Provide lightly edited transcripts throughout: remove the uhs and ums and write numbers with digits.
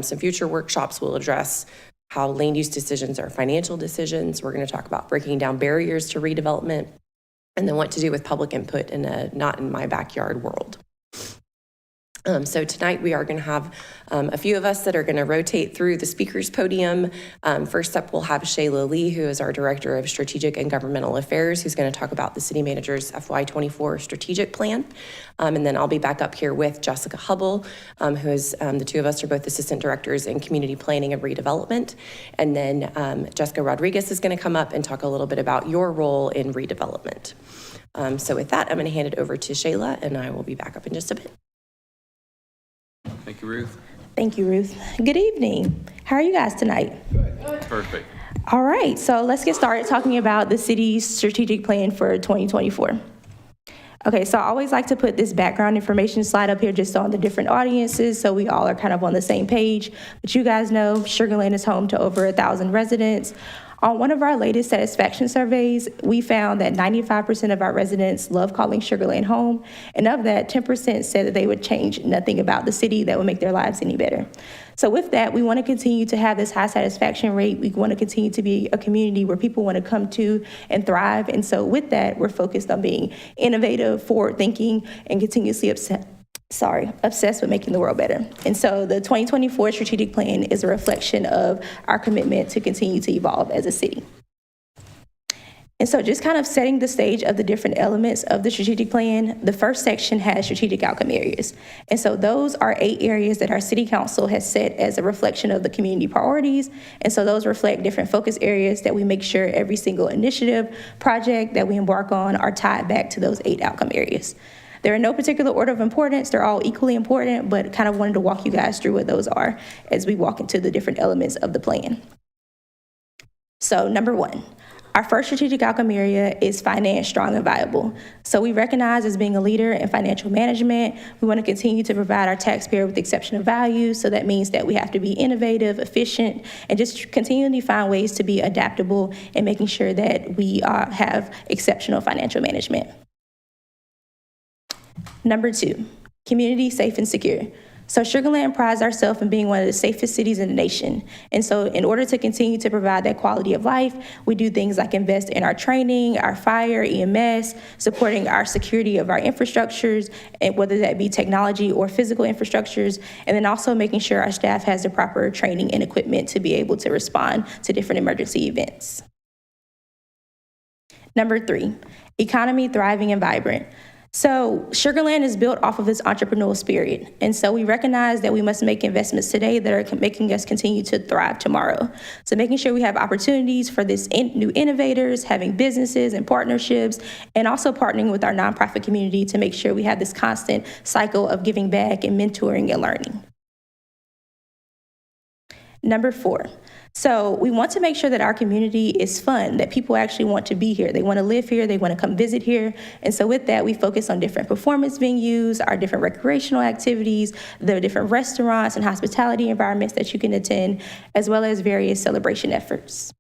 Some future workshops will address how land use decisions are financial decisions. We're going to talk about breaking down barriers to redevelopment, and then what to do with public input in a not in my backyard world. So tonight we are going to have a few of us that are going to rotate through the speakers podium. First up, we'll have Shayla Lee, who is our Director of Strategic and Governmental Affairs, who's going to talk about the City Manager's FY24 strategic plan. And then I'll be back up here with Jessica Hubble, who is, the two of us are both Assistant Directors in Community Planning and Redevelopment. And then Jessica Rodriguez is going to come up and talk a little bit about your role in redevelopment. So with that, I'm going to hand it over to Shayla, and I will be back up in just a bit. Thank you, Ruth. Thank you, Ruth. Good evening. How are you guys tonight? Good. Perfect. All right, so let's get started talking about the city's strategic plan for 2024. Okay, so I always like to put this background information slide up here just on the different audiences so we all are kind of on the same page. But you guys know Sugar Land is home to over 1,000 residents. On one of our latest satisfaction surveys, we found that 95% of our residents love calling Sugar Land home, and of that, 10% said that they would change nothing about the city that would make their lives any better. So with that, we want to continue to have this high satisfaction rate. We want to continue to be a community where people want to come to and thrive. And so with that, we're focused on being innovative, forward-thinking, and continuously obsessed with making the world better. And so the 2024 strategic plan is a reflection of our commitment to continue to evolve as a city. And so just kind of setting the stage of the different elements of the strategic plan, the first section has strategic outcome areas. And so those are 8 areas that our city council has set as a reflection of the community priorities. And so those reflect different focus areas that we make sure every single initiative, project that we embark on are tied back to those 8 outcome areas. They're in no particular order of importance. They're all equally important, but kind of wanted to walk you guys through what those are as we walk into the different elements of the plan. So number 1, our first strategic outcome area is finance strong and viable. So we recognize as being a leader in financial management, we want to continue to provide our taxpayer with exceptional value. So that means that we have to be innovative, efficient, and just continually find ways to be adaptable and making sure that we have exceptional financial management. Number 2, community safe and secure. So Sugar Land prides ourselves in being one of the safest cities in the nation. And so in order to continue to provide that quality of life, we do things like invest in our training, our fire, EMS, supporting our security of our infrastructures, and whether that be technology or physical infrastructures, and then also making sure our staff has the proper training and equipment to be able to respond to different emergency events. Number 3, economy thriving and vibrant. So Sugar Land is built off of this entrepreneurial spirit. And so we recognize that we must make investments today that are making us continue to thrive tomorrow. So making sure we have opportunities for this new innovators, having businesses and partnerships, and also partnering with our nonprofit community to make sure we have this constant cycle of giving back and mentoring and learning. Number 4, so we want to make sure that our community is fun, that people actually want to be here. They want to live here, they want to come visit here. And so with that, we focus on different performance venues, our different recreational activities, the different restaurants and hospitality environments that you can attend, as well as various celebration efforts.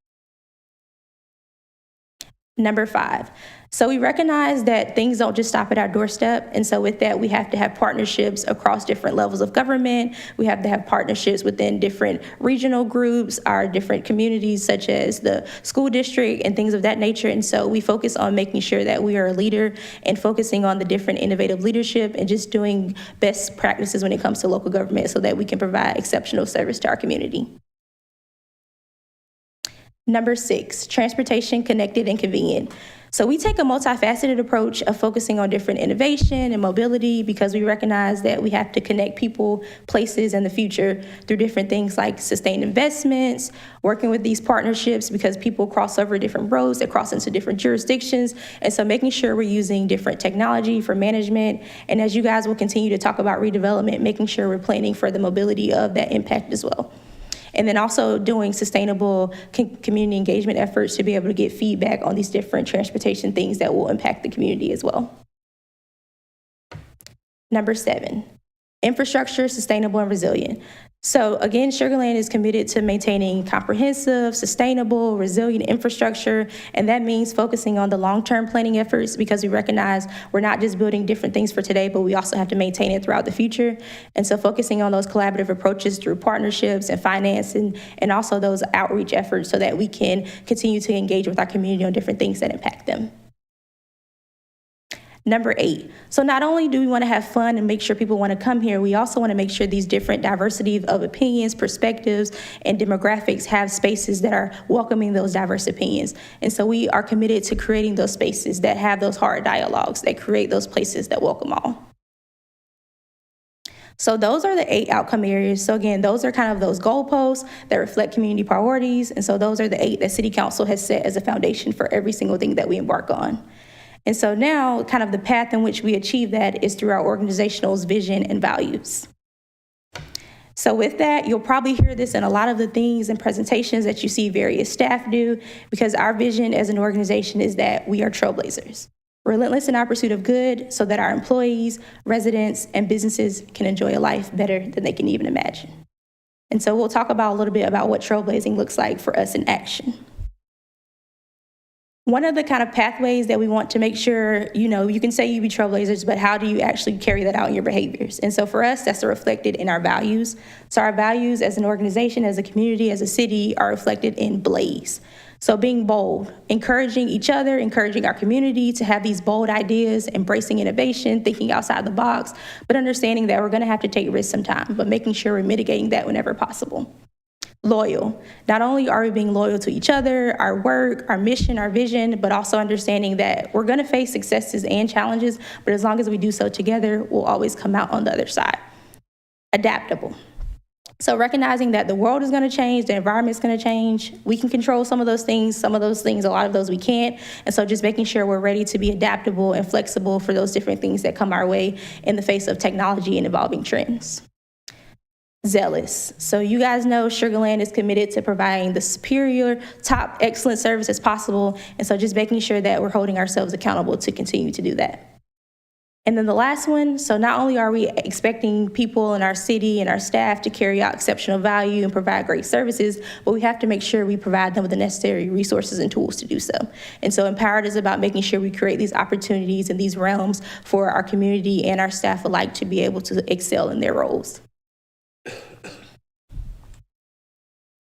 Number 5, so we recognize that things don't just stop at our doorstep. And so with that, we have to have partnerships across different levels of government. We have to have partnerships within different regional groups, our different communities, such as the school district and things of that nature. And so we focus on making sure that we are a leader and focusing on the different innovative leadership and just doing best practices when it comes to local government so that we can provide exceptional service to our community. Number 6, transportation connected and convenient. So we take a multifaceted approach of focusing on different innovation and mobility because we recognize that we have to connect people, places, and the future through different things like sustained investments, working with these partnerships because people cross over different roads, they cross into different jurisdictions. And so making sure we're using different technology for management. And as you guys will continue to talk about redevelopment, making sure we're planning for the mobility of that impact as well. And then also doing sustainable community engagement efforts to be able to get feedback on these different transportation things that will impact the community as well. Number 7, infrastructure, sustainable and resilient. So again, Sugar Land is committed to maintaining comprehensive, sustainable, resilient infrastructure, and that means focusing on the long-term planning efforts because we recognize we're not just building different things for today, but we also have to maintain it throughout the future. And so focusing on those collaborative approaches through partnerships and finance and also those outreach efforts so that we can continue to engage with our community on different things that impact them. Number 8, so not only do we want to have fun and make sure people want to come here, we also want to make sure these different diversity of opinions, perspectives, and demographics have spaces that are welcoming those diverse opinions. And so we are committed to creating those spaces that have those hard dialogues, that create those places that welcome all. So those are the 8 outcome areas. So again, those are kind of those goalposts that reflect community priorities. And so those are the 8 that City Council has set as a foundation for every single thing that we embark on. And so now kind of the path in which we achieve that is through our organizational vision and values. So with that, you'll probably hear this in a lot of the things and presentations that you see various staff do, because our vision as an organization is that we are trailblazers, relentless in our pursuit of good so that our employees, residents, and businesses can enjoy a life better than they can even imagine. And so we'll talk about a little bit about what trailblazing looks like for us in action. One of the kind of pathways that we want to make sure, you can say you be trailblazers, but how do you actually carry that out in your behaviors? And so for us, that's reflected in our values. So our values as an organization, as a community, as a city are reflected in BLAZE. So being bold, encouraging each other, encouraging our community to have these bold ideas, embracing innovation, thinking outside the box, but understanding that we're going to have to take risks sometime, but making sure we're mitigating that whenever possible. Loyal. Not only are we being loyal to each other, our work, our mission, our vision, but also understanding that we're going to face successes and challenges, but as long as we do so together, we'll always come out on the other side. Adaptable. So recognizing that the world is going to change, the environment's going to change, we can control some of those things, a lot of those we can't. And so just making sure we're ready to be adaptable and flexible for those different things that come our way in the face of technology and evolving trends. Zealous. So you guys know Sugar Land is committed to providing the superior, top, excellent service as possible. And so just making sure that we're holding ourselves accountable to continue to do that. And then the last one, so not only are we expecting people in our city and our staff to carry out exceptional value and provide great services, but we have to make sure we provide them with the necessary resources and tools to do so. And so Empowered is about making sure we create these opportunities and these realms for our community and our staff alike to be able to excel in their roles.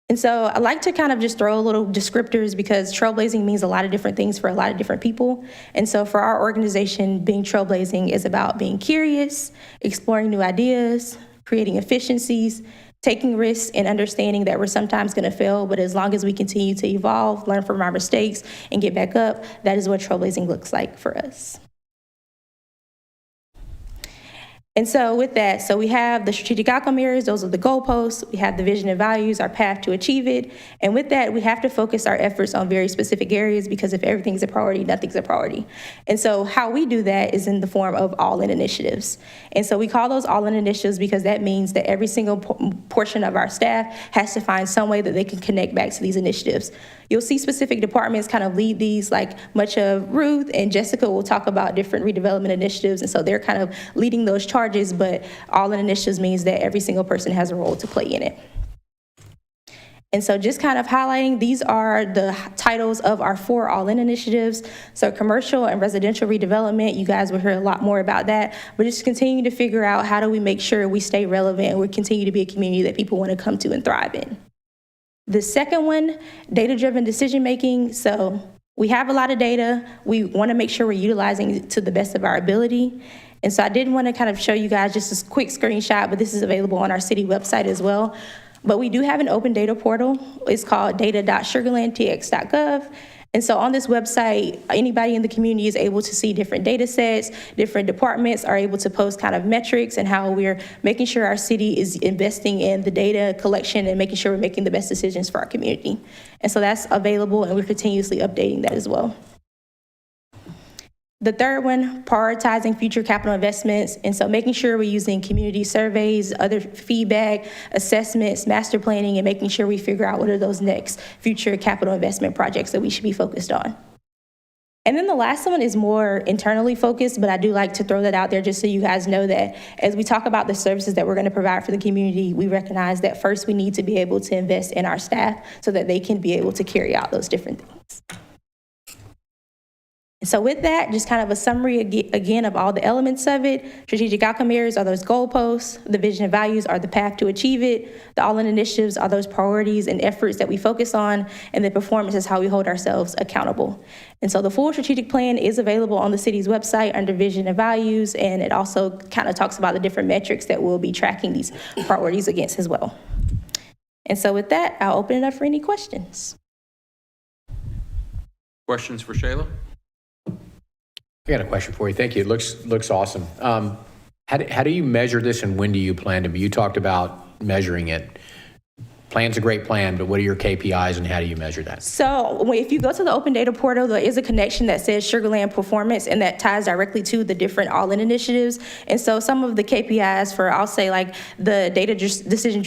And so I like to kind of just throw a little descriptors because trailblazing means a lot of different things for a lot of different people. And so for our organization, being trailblazing is about being curious, exploring new ideas, creating efficiencies, taking risks, and understanding that we're sometimes going to fail, but as long as we continue to evolve, learn from our mistakes, and get back up, that is what trailblazing looks like for us. And so with that, so we have the strategic outcome areas, those are the goalposts, we have the vision and values, our path to achieve it. And with that, we have to focus our efforts on very specific areas because if everything's a priority, nothing's a priority. And so how we do that is in the form of all-in initiatives. And so we call those all-in initiatives because that means that every single portion of our staff has to find some way that they can connect back to these initiatives. You'll see specific departments kind of lead these, like much of Ruth and Jessica will talk about different redevelopment initiatives, and so they're kind of leading those charges, but all-in initiatives means that every single person has a role to play in it. And so just kind of highlighting, these are the titles of our 4 all-in initiatives. So commercial and residential redevelopment, you guys will hear a lot more about that, but just continue to figure out how do we make sure we stay relevant and we continue to be a community that people want to come to and thrive in. The second one, data-driven decision-making. So we have a lot of data. We want to make sure we're utilizing it to the best of our ability. And so I did want to kind of show you guys just a quick screenshot, but this is available on our city website as well. But we do have an open data portal. It's called data.sugarlandtx.gov. And so on this website, anybody in the community is able to see different data sets, different departments are able to post kind of metrics and how we're making sure our city is investing in the data collection and making sure we're making the best decisions for our community. And so that's available and we're continuously updating that as well. The third one, prioritizing future capital investments. And so making sure we're using community surveys, other feedback, assessments, master planning, and making sure we figure out what are those next future capital investment projects that we should be focused on. And then the last one is more internally focused, but I do like to throw that out there just so you guys know that as we talk about the services that we're going to provide for the community, we recognize that first we need to be able to invest in our staff so that they can be able to carry out those different things. So with that, just kind of a summary again of all the elements of it. Strategic outcome areas are those goalposts. The vision and values are the path to achieve it. The all-in initiatives are those priorities and efforts that we focus on. And the performance is how we hold ourselves accountable. And so the full strategic plan is available on the city's website under vision and values. And it also kind of talks about the different metrics that we'll be tracking these priorities against as well. And so with that, I'll open it up for any questions. Questions for Shayla? I got a question for you. Thank you. It looks awesome. How do you measure this, and when do you plan to? You talked about measuring it. Plan's a great plan, but what are your KPIs and how do you measure that? So if you go to the Open Data Portal, there is a connection that says Sugar Land Performance, and that ties directly to the different all-in initiatives. And so some of the KPIs for, I'll say, like the data decision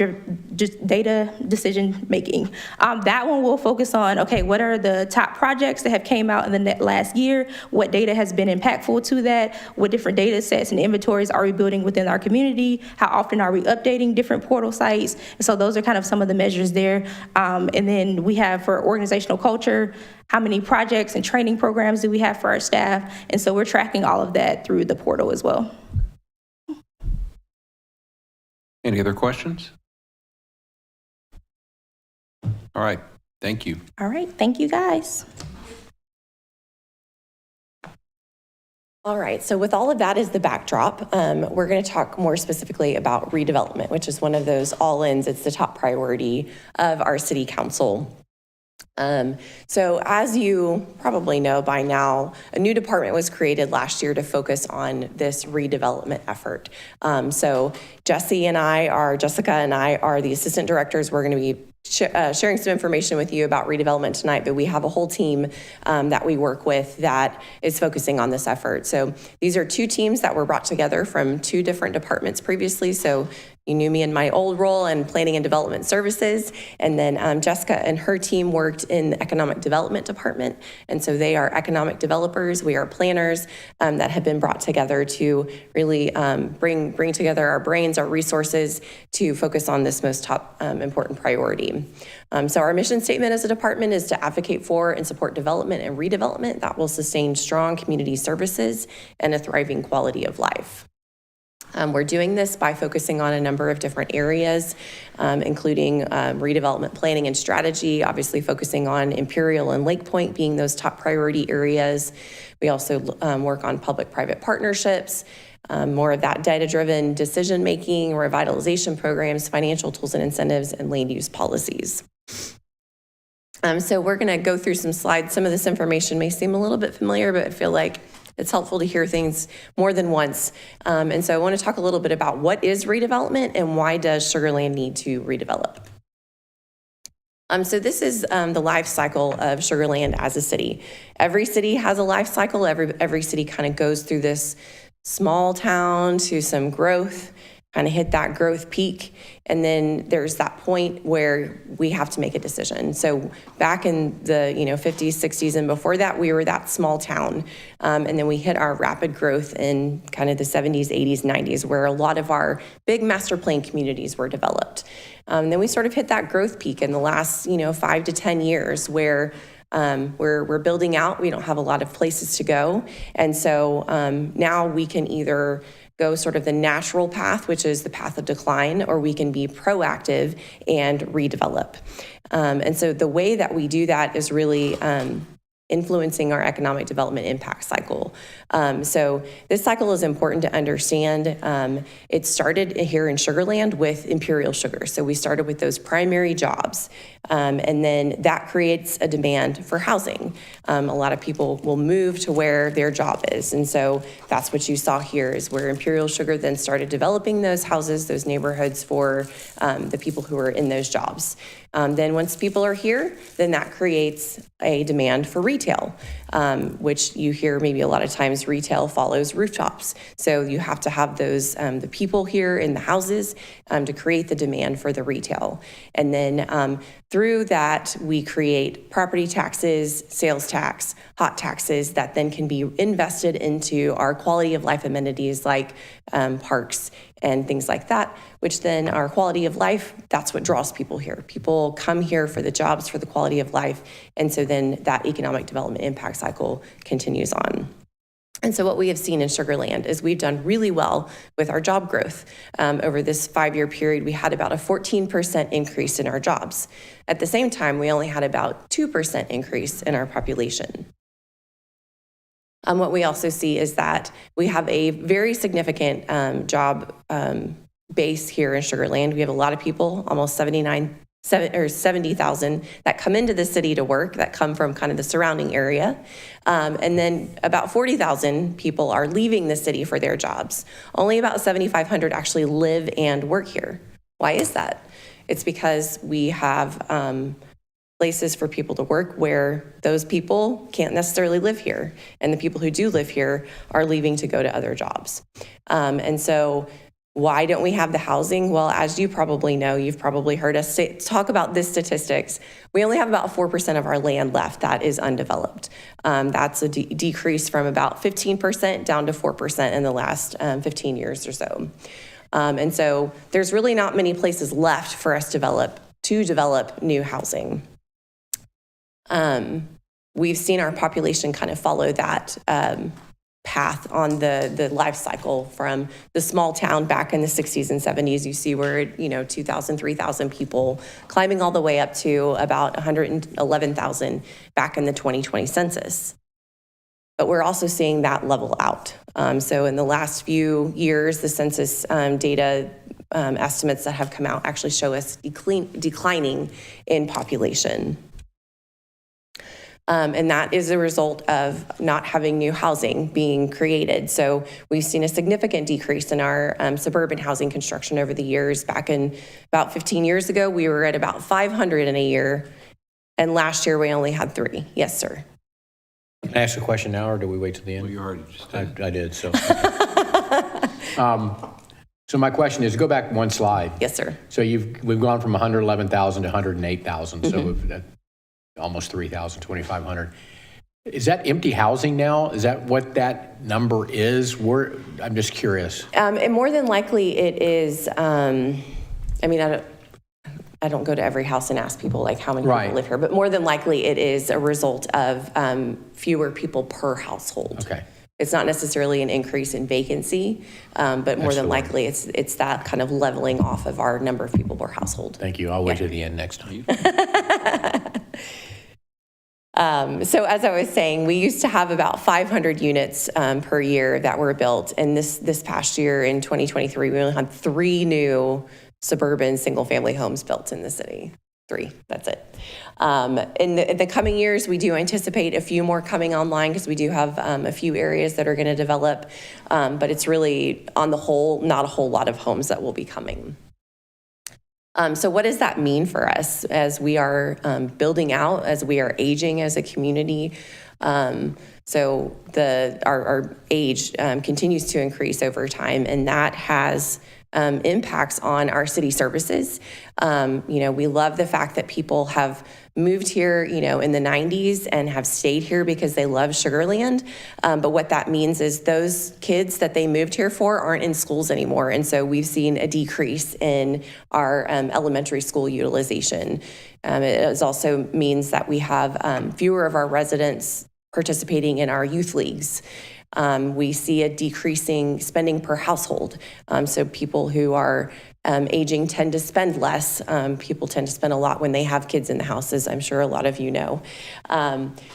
making, that one will focus on, okay, what are the top projects that have came out in the last year? What data has been impactful to that? What different data sets and inventories are we building within our community? How often are we updating different portal sites? And so those are kind of some of the measures there. And then we have for organizational culture, how many projects and training programs do we have for our staff? And so we're tracking all of that through the portal as well. Any other questions? All right, thank you. All right, thank you guys. All right, so with all of that as the backdrop, we're going to talk more specifically about redevelopment, which is one of those all-ins. It's the top priority of our city council. So as you probably know by now, a new department was created last year to focus on this redevelopment effort. So Jessica and I are the assistant directors. We're going to be sharing some information with you about redevelopment tonight, but we have a whole team that we work with that is focusing on this effort. So these are two teams that were brought together from two different departments previously. So you knew me in my old role in planning and development services, and then Jessica and her team worked in the economic development department. And so they are economic developers. We are planners that have been brought together to really bring together our brains, our resources to focus on this most top important priority. So our mission statement as a department is to advocate for and support development and redevelopment that will sustain strong community services and a thriving quality of life. We're doing this by focusing on a number of different areas, including redevelopment planning and strategy, obviously focusing on Imperial and Lake Point being those top priority areas. We also work on public-private partnerships, more of that data-driven decision-making, revitalization programs, financial tools and incentives, and land use policies. So we're going to go through some slides. Some of this information may seem a little bit familiar, but I feel like it's helpful to hear things more than once. And so I want to talk a little bit about what is redevelopment and why does Sugar Land need to redevelop. So this is the life cycle of Sugar Land as a city. Every city has a life cycle. Every city kind of goes through this small town to some growth, kind of hit that growth peak. And then there's that point where we have to make a decision. So back in the 50s, 60s, and before that, we were that small town. And then we hit our rapid growth in kind of the 70s, 80s, 90s, where a lot of our big master plan communities were developed. Then we sort of hit that growth peak in the last 5 to 10 years where we're building out. We don't have a lot of places to go. And so now we can either go sort of the natural path, which is the path of decline, or we can be proactive and redevelop. And so the way that we do that is really influencing our economic development impact cycle. So this cycle is important to understand. It started here in Sugar Land with Imperial Sugar. So we started with those primary jobs. And then that creates a demand for housing. A lot of people will move to where their job is. And so that's what you saw here is where Imperial Sugar then started developing those houses, those neighborhoods for the people who are in those jobs. Then once people are here, then that creates a demand for retail, which you hear maybe a lot of times retail follows rooftops. So you have to have those, the people here in the houses to create the demand for the retail. And then through that, we create property taxes, sales tax, hot taxes that then can be invested into our quality of life amenities like parks and things like that, which then our quality of life, that's what draws people here. People come here for the jobs, for the quality of life, and so then that economic development impact cycle continues on. And so what we have seen in Sugar Land is we've done really well with our job growth. Over this 5-year period, we had about a 14% increase in our jobs. At the same time, we only had about 2% increase in our population. What we also see is that we have a very significant job base here in Sugar Land. We have a lot of people, almost 70,000 that come into the city to work, that come from kind of the surrounding area. And then about 40,000 people are leaving the city for their jobs. Only about 7,500 actually live and work here. Why is that? It's because we have places for people to work where those people can't necessarily live here. And the people who do live here are leaving to go to other jobs. And so why don't we have the housing? Well, as you probably know, you've probably heard us talk about this statistics. We only have about 4% of our land left that is undeveloped. That's a decrease from about 15% down to 4% in the last 15 years or so. And so there's really not many places left for us to develop new housing. We've seen our population kind of follow that path on the life cycle from the small town back in the 60s and 70s. You see we're 2,000, 3,000 people climbing all the way up to about 111,000 back in the 2020 census. But we're also seeing that level out. So in the last few years, the census data estimates that have come out actually show us declining in population. And that is a result of not having new housing being created. So we've seen a significant decrease in our suburban housing construction over the years. Back in about 15 years ago, we were at about 500 in a year. And last year we only had 3. Yes, sir. Can I ask a question now, or do we wait till the end? Well, you already just did. I did, so. So my question is, go back one slide. Yes, sir. So we've gone from 111,000 to 108,000, so we've almost 3,000, 2,500. Is that empty housing now? Is that what that number is? I'm just curious. And more than likely it is, I don't go to every house and ask people like how many people live here, but more than likely it is a result of fewer people per household. Okay. It's not necessarily an increase in vacancy, but more than likely it's that kind of leveling off of our number of people per household. Thank you. I'll wait to the end next time. So as I was saying, we used to have about 500 units per year that were built. And this past year in 2023, we only had 3 new suburban single-family homes built in the city. 3, that's it. In the coming years, we do anticipate a few more coming online because we do have a few areas that are going to develop. But it's really, on the whole, not a whole lot of homes that will be coming. So what does that mean for us as we are building out, as we are aging as a community? So our age continues to increase over time, and that has impacts on our city services. We love the fact that people have moved here, in the 90s and have stayed here because they love Sugar Land. But what that means is those kids that they moved here for aren't in schools anymore. And so we've seen a decrease in our elementary school utilization. It also means that we have fewer of our residents participating in our youth leagues. We see a decreasing spending per household. So people who are aging tend to spend less. People tend to spend a lot when they have kids in the house, as I'm sure a lot of you know.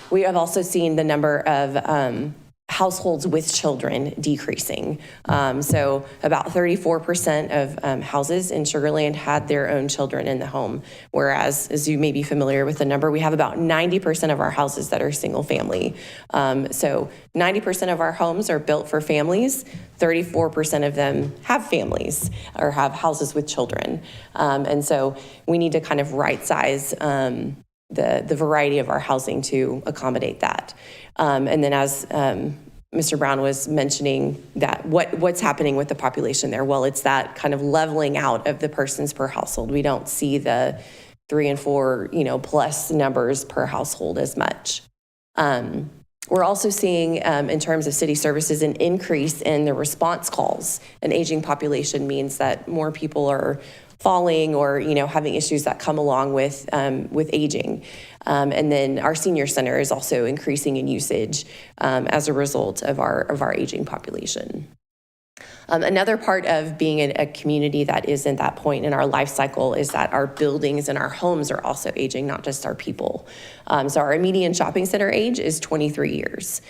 We have also seen the number of households with children decreasing. So about 34% of houses in Sugar Land had their own children in the home, whereas, as you may be familiar with the number, we have about 90% of our houses that are single family. So 90% of our homes are built for families, 34% of them have families or have houses with children. And so we need to kind of right size the variety of our housing to accommodate that. And then as Mr. Brown was mentioning that what's happening with the population there, well, it's that kind of leveling out of the persons per household. We don't see the 3 and 4, plus numbers per household as much. We're also seeing, in terms of city services, an increase in the response calls. An aging population means that more people are falling or, having issues that come along with aging. And then our senior center is also increasing in usage as a result of our aging population. Another part of being a community that is in that point in our life cycle is that our buildings and our homes are also aging, not just our people. So our median shopping center age is 23 years.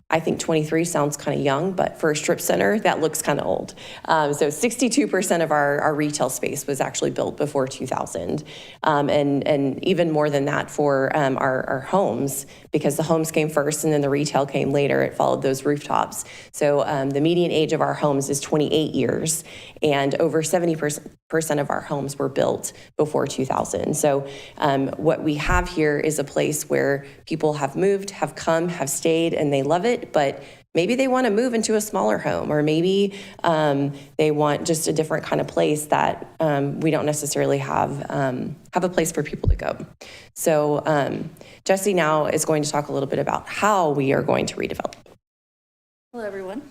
I think 23 sounds kind of young, but for a strip center, that looks kind of old. So 62% of our retail space was actually built before 2000. And even more than that for our homes, because the homes came first and then the retail came later. It followed those rooftops. So the median age of our homes is 28 years, and over 70% of our homes were built before 2000. So what we have here is a place where people have moved, have come, have stayed, and they love it, but maybe they want to move into a smaller home, or maybe they want just a different kind of place that we don't necessarily have a place for people to go. So Jesse now is going to talk a little bit about how we are going to redevelop. Hello, everyone.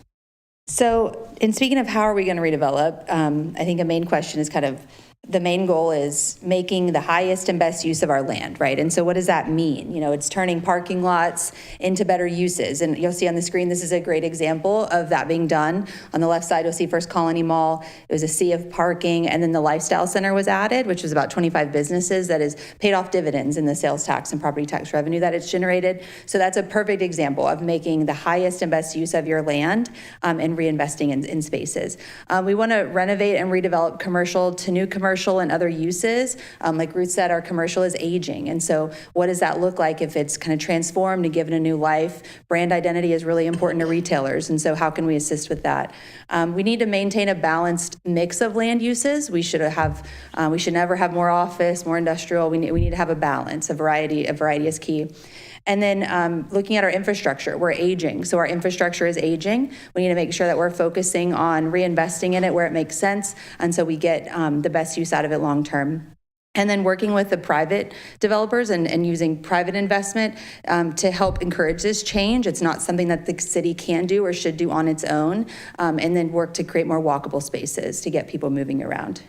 So in speaking of how are we going to redevelop, I think a main question is kind of the main goal is making the highest and best use of our land, right? And so what does that mean? It's turning parking lots into better uses. And you'll see on the screen, this is a great example of that being done. On the left side, you'll see First Colony Mall. It was a sea of parking, and then the Lifestyle Center was added, which was about 25 businesses that has paid off dividends in the sales tax and property tax revenue that it's generated. So that's a perfect example of making the highest and best use of your land and reinvesting in spaces. We want to renovate and redevelop commercial to new commercial and other uses. Like Ruth said, our commercial is aging. And so what does that look like if it's kind of transformed and given a new life? Brand identity is really important to retailers. And so how can we assist with that? We need to maintain a balanced mix of land uses. We should never have more office, more industrial. We need to have a balance. A variety is key. And then looking at our infrastructure, we're aging. So our infrastructure is aging. We need to make sure that we're focusing on reinvesting in it where it makes sense, and so we get the best use out of it long term. And then working with the private developers and using private investment to help encourage this change. It's not something that the city can do or should do on its own. And then work to create more walkable spaces to get people moving around.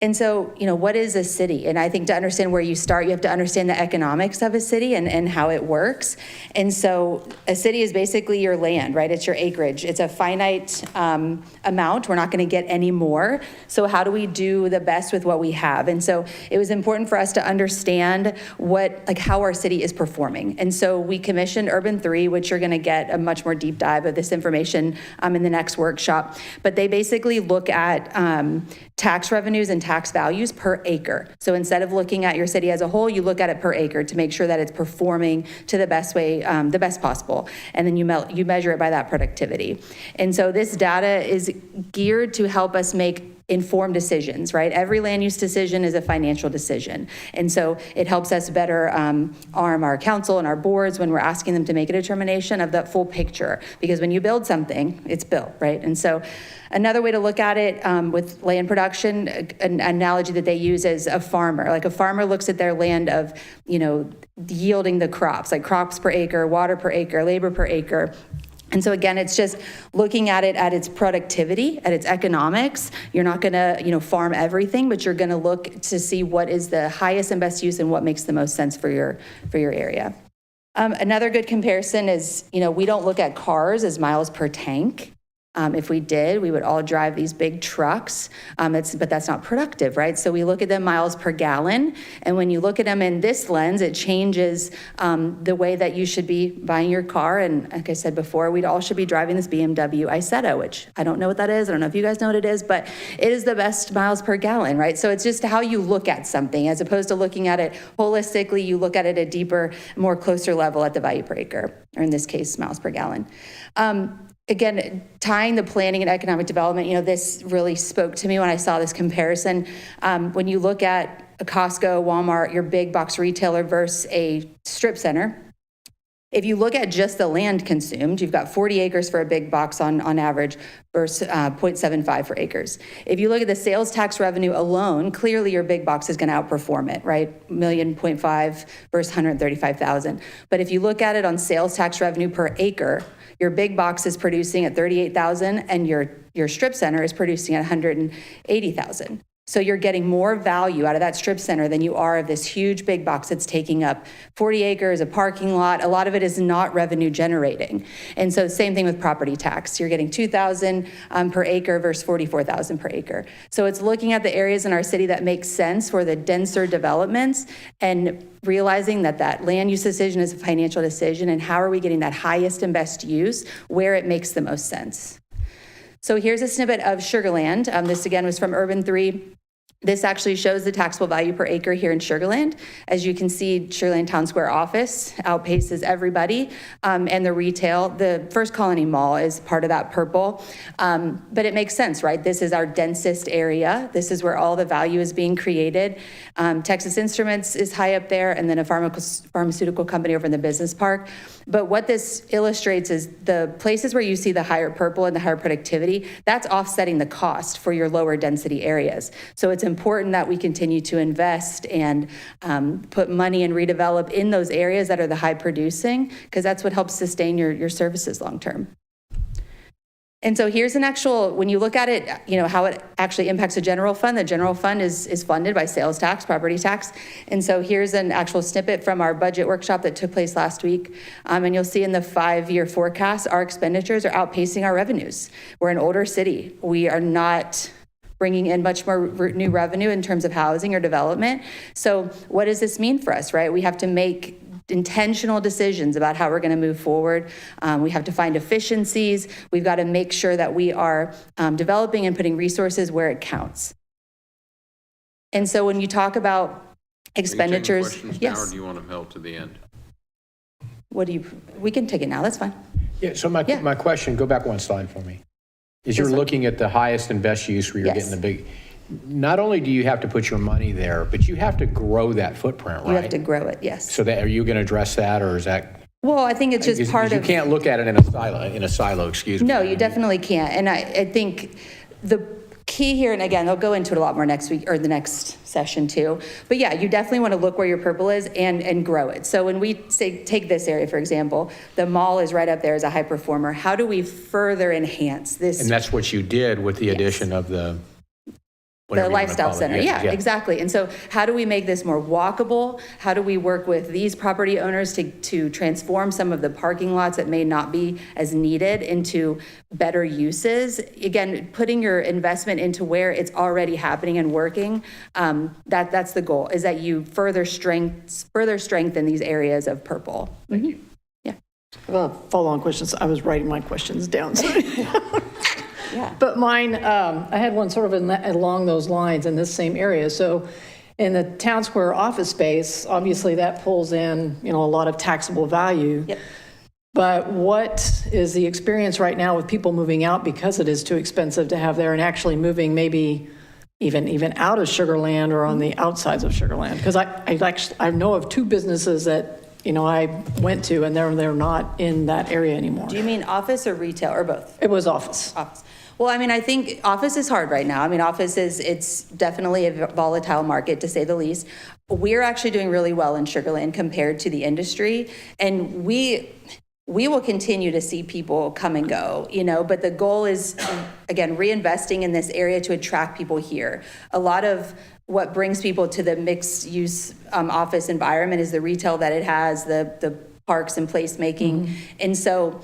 And so, what is a city? And I think to understand where you start, you have to understand the economics of a city and how it works. And so a city is basically your land, right? It's your acreage. It's a finite amount. We're not going to get any more. So how do we do the best with what we have? And so it was important for us to understand how our city is performing. And so we commissioned Urban 3, which you're going to get a much more deep dive of this information in the next workshop. But they basically look at tax revenues and tax values per acre. So instead of looking at your city as a whole, you look at it per acre to make sure that it's performing to the best way, the best possible. And then you measure it by that productivity. And so this data is geared to help us make informed decisions, right? Every land use decision is a financial decision. And so it helps us better arm our council and our boards when we're asking them to make a determination of that full picture. Because when you build something, it's built, right? And so another way to look at it with land production, an analogy that they use is a farmer. Like a farmer looks at their land of, yielding the crops, like crops per acre, water per acre, labor per acre. And so again, it's just looking at it at its productivity, at its economics. You're not going to, farm everything, but you're going to look to see what is the highest and best use and what makes the most sense for your area. Another good comparison is, we don't look at cars as miles per tank. If we did, we would all drive these big trucks, but that's not productive, right? So we look at them miles per gallon, and when you look at them in this lens, it changes the way that you should be buying your car. And like I said before, we all should be driving this BMW Isetta, which I don't know what that is. I don't know if you guys know what it is, but it is the best miles per gallon, right? So it's just how you look at something, as opposed to looking at it holistically. You look at it at a deeper, more closer level at the value per acre, or in this case, miles per gallon. Again, tying the planning and economic development, this really spoke to me when I saw this comparison. When you look at a Costco, Walmart, your big box retailer versus a strip center, If you look at just the land consumed, you've got 40 acres for a big box on average versus 0.75 for acres. If you look at the sales tax revenue alone, clearly your big box is going to outperform it, right? 1.5 versus 135,000. But if you look at it on sales tax revenue per acre, your big box is producing at 38,000 and your strip center is producing at 180,000. So you're getting more value out of that strip center than you are of this huge big box that's taking up 40 acres, a parking lot. A lot of it is not revenue generating. And so same thing with property tax. You're getting 2,000 per acre versus 44,000 per acre. So it's looking at the areas in our city that make sense for the denser developments and realizing that that land use decision is a financial decision, and how are we getting that highest and best use where it makes the most sense. So here's a snippet of Sugar Land. This again was from Urban 3. This actually shows the taxable value per acre here in Sugar Land. As you can see, Sugar Land Town Square office outpaces everybody, and the retail. The First Colony Mall is part of that purple, but it makes sense, right? This is our densest area. This is where all the value is being created. Texas Instruments is high up there, and then a pharmaceutical company over in the business park. But what this illustrates is the places where you see the higher purple and the higher productivity, that's offsetting the cost for your lower density areas. So it's important that we continue to invest and put money and redevelop in those areas that are the high producing, because that's what helps sustain your services long term. And so here's an actual, when you look at it, you know, how it actually impacts the general fund is funded by sales tax, property tax. And so here's an actual snippet from our budget workshop that took place last week. And you'll see in the 5-year forecast, our expenditures are outpacing our revenues. We're an older city. We are not bringing in much more new revenue in terms of housing or development. So what does this mean for us, right? We have to make intentional decisions about how we're going to move forward. We have to find efficiencies. We've got to make sure that we are developing and putting resources where it counts. And so when you talk about expenditures, Are you taking questions now, or yes. do you want them held to the end? We can take it now, that's fine. Yeah, so my question, go back one slide for me, is you're looking at the highest and best use where you're Yes. getting the big, not only do you have to put your money there, but you have to grow that footprint, right? You have to grow it, yes. So that, are you going to address that, or is that? Well, I think it's just Because part you of. can't look at it in a silo, excuse me. No, you definitely can't. And I think the key here, and again, they'll go into it a lot more next week or the next session too. But yeah, you definitely want to look where your purple is and grow it. So when we say, take this area, for example, the mall is right up there as a high performer. How do we further enhance this? And that's what you did with the addition of the. The lifestyle center, yeah, exactly. And so how do we make this more walkable? How do we work with these property owners to transform some of the parking lots that may not be as needed into better uses? Again, putting your investment into where it's already happening and working, that's the goal, is that you further strengthen these areas of purple. Thank you. Yeah. Follow-on questions. I was writing my questions down. Yeah. But mine, I had one sort of along those lines in this same area. So in the town square office space, obviously that pulls in, a lot of taxable value. Yep. But what is the experience right now with people moving out because it is too expensive to have there, and actually moving maybe even out of Sugar Land or on the outsides of Sugar Land? Because I know of 2 businesses that I went to, and they're not in that area anymore. Do you mean office or retail or both? It was office. Office. Well, I think office is hard right now. Office it's definitely a volatile market, to say the least. We're actually doing really well in Sugar Land compared to the industry. And we will continue to see people come and go, but the goal is, again, reinvesting in this area to attract people here. A lot of what brings people to the mixed use office environment is the retail that it has, the parks and placemaking. Mm-hmm. And so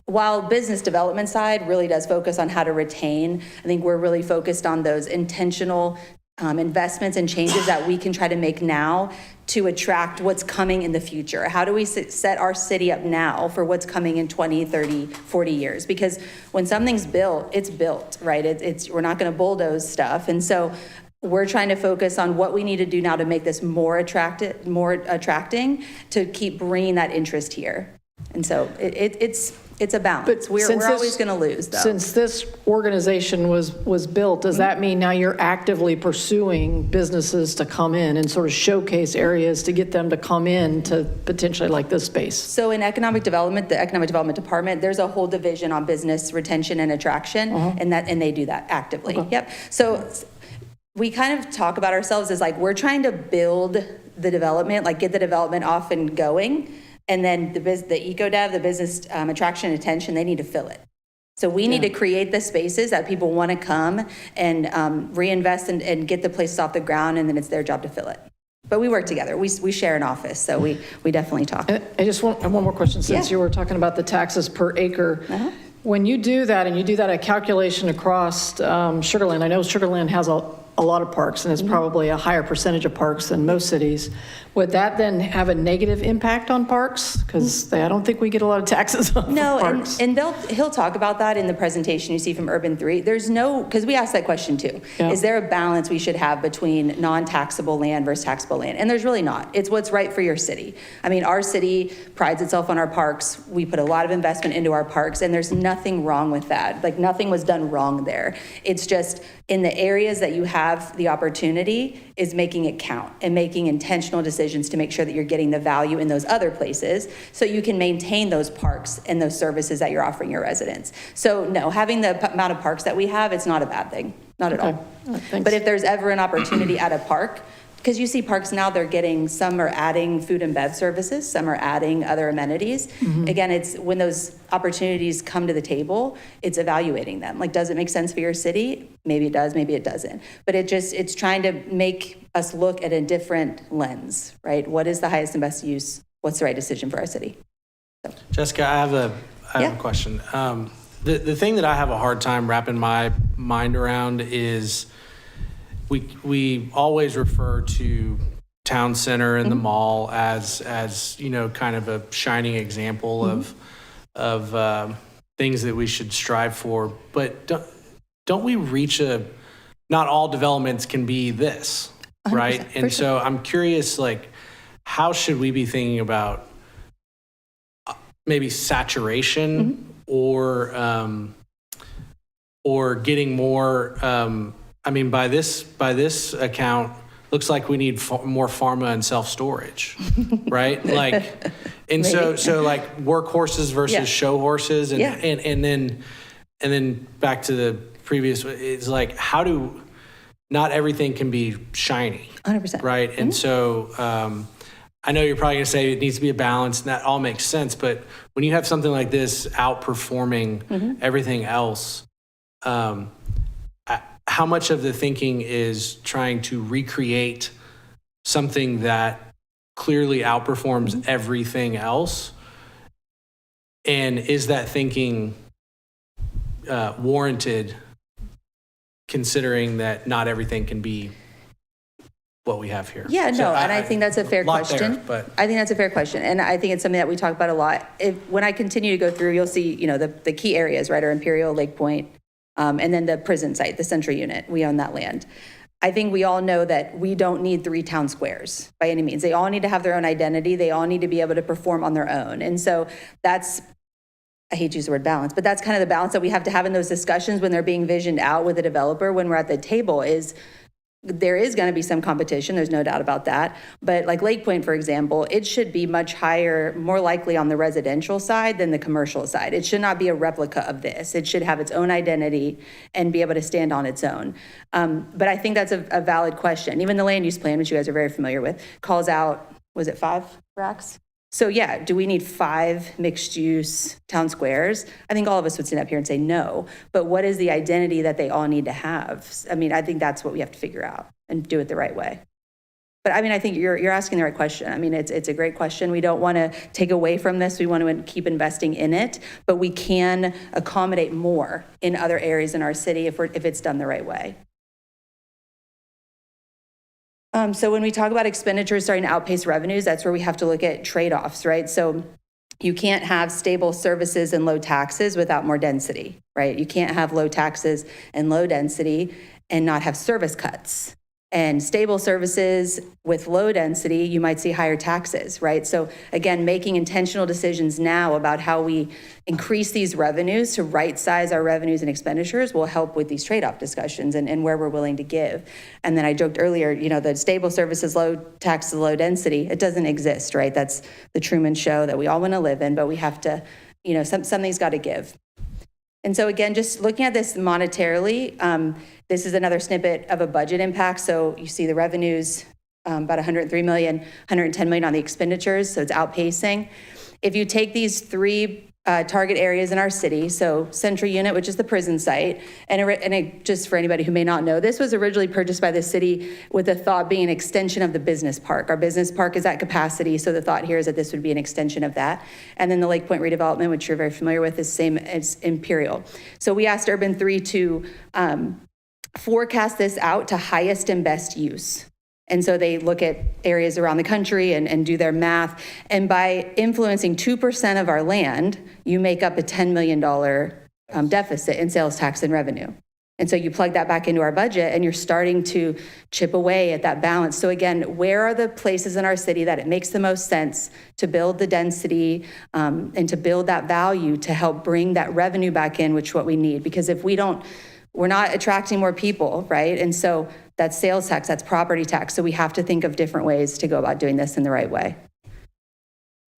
while business development side really does focus on how to retain, I think we're really focused on those intentional investments and changes that we can try to make now to attract what's coming in the future. How do we set our city up now for what's coming in 20, 30, 40 years? Because when something's built, it's built, right? We're not going to bulldoze stuff. And so we're trying to focus on what we need to do now to make this more attracting, to keep bringing that interest here. And so it's It's a balance. We're since this- always going to lose, though. Since this organization was built, does that mean now you're actively pursuing businesses to come in and sort of showcase areas to get them to come in to potentially like this space? So in economic development, the economic development department, there's a whole division on business retention and attraction, and they do that actively. Yep. So we kind of talk about ourselves as like we're trying to build the development, like get the development off and going, and then the eco dev, the business attraction and attention, they need to fill it. So we need to create the spaces that people want to come and reinvest and get the places off the ground, and then it's their job to fill it. But we work together. We share an office, so we definitely talk. I just want one more question, since you were talking about the taxes per acre. When you do that, and you do that a calculation across Sugar Land, I know Sugar Land has a lot of parks, and it's probably a higher percentage of parks than most cities. Would that then have a negative impact on parks? Because I don't think we get a lot of taxes on No, parks. and he'll talk about that in the presentation you see from Urban 3. There's no, because we asked that question too. Yeah. Is there a balance we should have between non-taxable land versus taxable land? And there's really not. It's what's right for your city. I mean, our city prides itself on our parks. We put a lot of investment into our parks, and there's nothing wrong with that. Like, nothing was done wrong there. It's just in the areas that you have the opportunity is making it count and making intentional decisions to make sure that you're getting the value in those other places so you can maintain those parks and those services that you're offering your residents. So no, having the amount of parks that we have, it's not a bad thing, not at all. All right, thanks. But if there's ever an opportunity at a park, because you see parks now, they're getting, some are adding food and bev services, some are adding other amenities. Again, it's when those opportunities come to the table, it's evaluating them. Like, does it make sense for your city? Maybe it does, maybe it doesn't. But it's trying to make us look at a different lens, right? What is the highest and best use? What's the right decision for our city? Jessica, I have a Yeah. question. The thing that I have a hard time wrapping my mind around is we always refer to town center and the mall as you know, kind of a shining example of things that we should strive for. But don't we reach not all developments can be this, right? And so I'm curious, like, how should we be thinking about maybe saturation or getting more, I mean, by this account, looks like we need more pharma and self-storage, right? Like, and so like workhorses versus show horses, and then back to the previous, it's like, how do, not everything can be shiny, 100%. right? And so I know you're probably gonna say it needs to be a balance, and that all makes sense, but when you have something like this outperforming everything else, how much of the thinking is trying to recreate something that clearly outperforms everything else? And is that thinking warranted, considering that not everything can be what we have here? Yeah, no, So and I think that's a fair lot there, question. but- I think that's a fair question, and I think it's something that we talk about a lot. When I continue to go through, you'll see, you know, the key areas, right, are Imperial, Lake Point, and then the prison site, the Century Unit. We own that land. I think we all know that we don't need 3 town squares by any means. They all need to have their own identity. They all need to be able to perform on their own. And so that's, I hate to use the word balance, but that's kind of the balance that we have to have in those discussions when they're being visioned out with the developer when we're at the table is there is going to be some competition. There's no doubt about that. But like Lake Point, for example, it should be much higher, more likely on the residential side than the commercial side. It should not be a replica of this. It should have its own identity and be able to stand on its own. But I think that's a valid question. Even the land use plan, which you guys are very familiar with, calls out, was it 5 racks? So yeah, do we need 5 mixed-use town squares? I think all of us would stand up here and say no. But what is the identity that they all need to have? I mean, I think that's what we have to figure out and do it the right way. But I mean, I think you're asking the right question. I mean, it's a great question. We don't want to take away from this. We want to keep investing in it, but we can accommodate more in other areas in our city if it's done the right way. So when we talk about expenditures starting to outpace revenues, that's where we have to look at trade-offs, right? So you can't have stable services and low taxes without more density, right? You can't have low taxes and low density and not have service cuts. and stable services with low density, you might see higher taxes, right? So again, making intentional decisions now about how we increase these revenues to right-size our revenues and expenditures will help with these trade-off discussions and where we're willing to give. And then I joked earlier, you know, the stable services, low taxes, low density, it doesn't exist, right? That's the Truman Show that we all want to live in, but we have to, you know, something's got to give. And so again, just looking at this monetarily, this is another snippet of a budget impact. So you see the revenues, about 103 million, 110 million on the expenditures, so it's outpacing. If you take these three target areas in our city, so Central Unit, which is the prison site, and just for anybody who may not know, this was originally purchased by the city with the thought being an extension of the business park. Our business park is at capacity, so the thought here is that this would be an extension of that. And then the Lake Point redevelopment, which you're very familiar with, is same as Imperial. So we asked Urban 3 to forecast this out to highest and best use. And so they look at areas around the country and do their math. And by influencing 2% of our land, you make up a $10 million deficit in sales tax and revenue. And so you plug that back into our budget and you're starting to chip away at that balance. So again, where are the places in our city that it makes the most sense to build the density and to build that value to help bring that revenue back in, which is what we need. Because if we don't, we're not attracting more people, right? And so that's sales tax, that's property tax. So we have to think of different ways to go about doing this in the right way.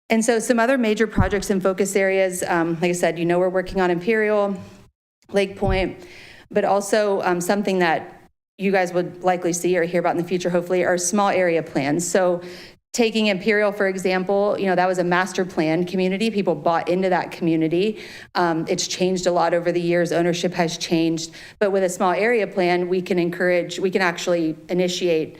And so some other major projects and focus areas, like I said, you know, we're working on Imperial, Lake Point, but also something that you guys would likely see or hear about in the future, hopefully, are small area plans. So taking Imperial, for example, you know, that was a master plan community. People bought into that community. It's changed a lot over the years. Ownership has changed. But with a small area plan, we can actually initiate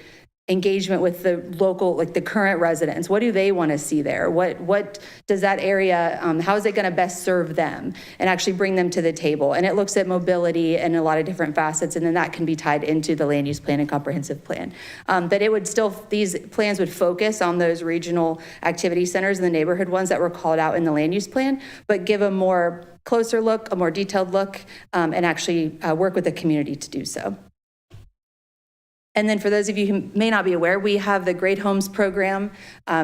engagement with the local, like the current residents. What do they want to see there? What does that area, how is it going to best serve them and actually bring them to the table? And it looks at mobility and a lot of different facets, and then that can be tied into the land use plan and comprehensive plan. But it would still, these plans would focus on those regional activity centers and the neighborhood ones that were called out in the land use plan, but give a more closer look, a more detailed look, and actually work with the community to do so. And then for those of you who may not be aware, we have the Great Homes program.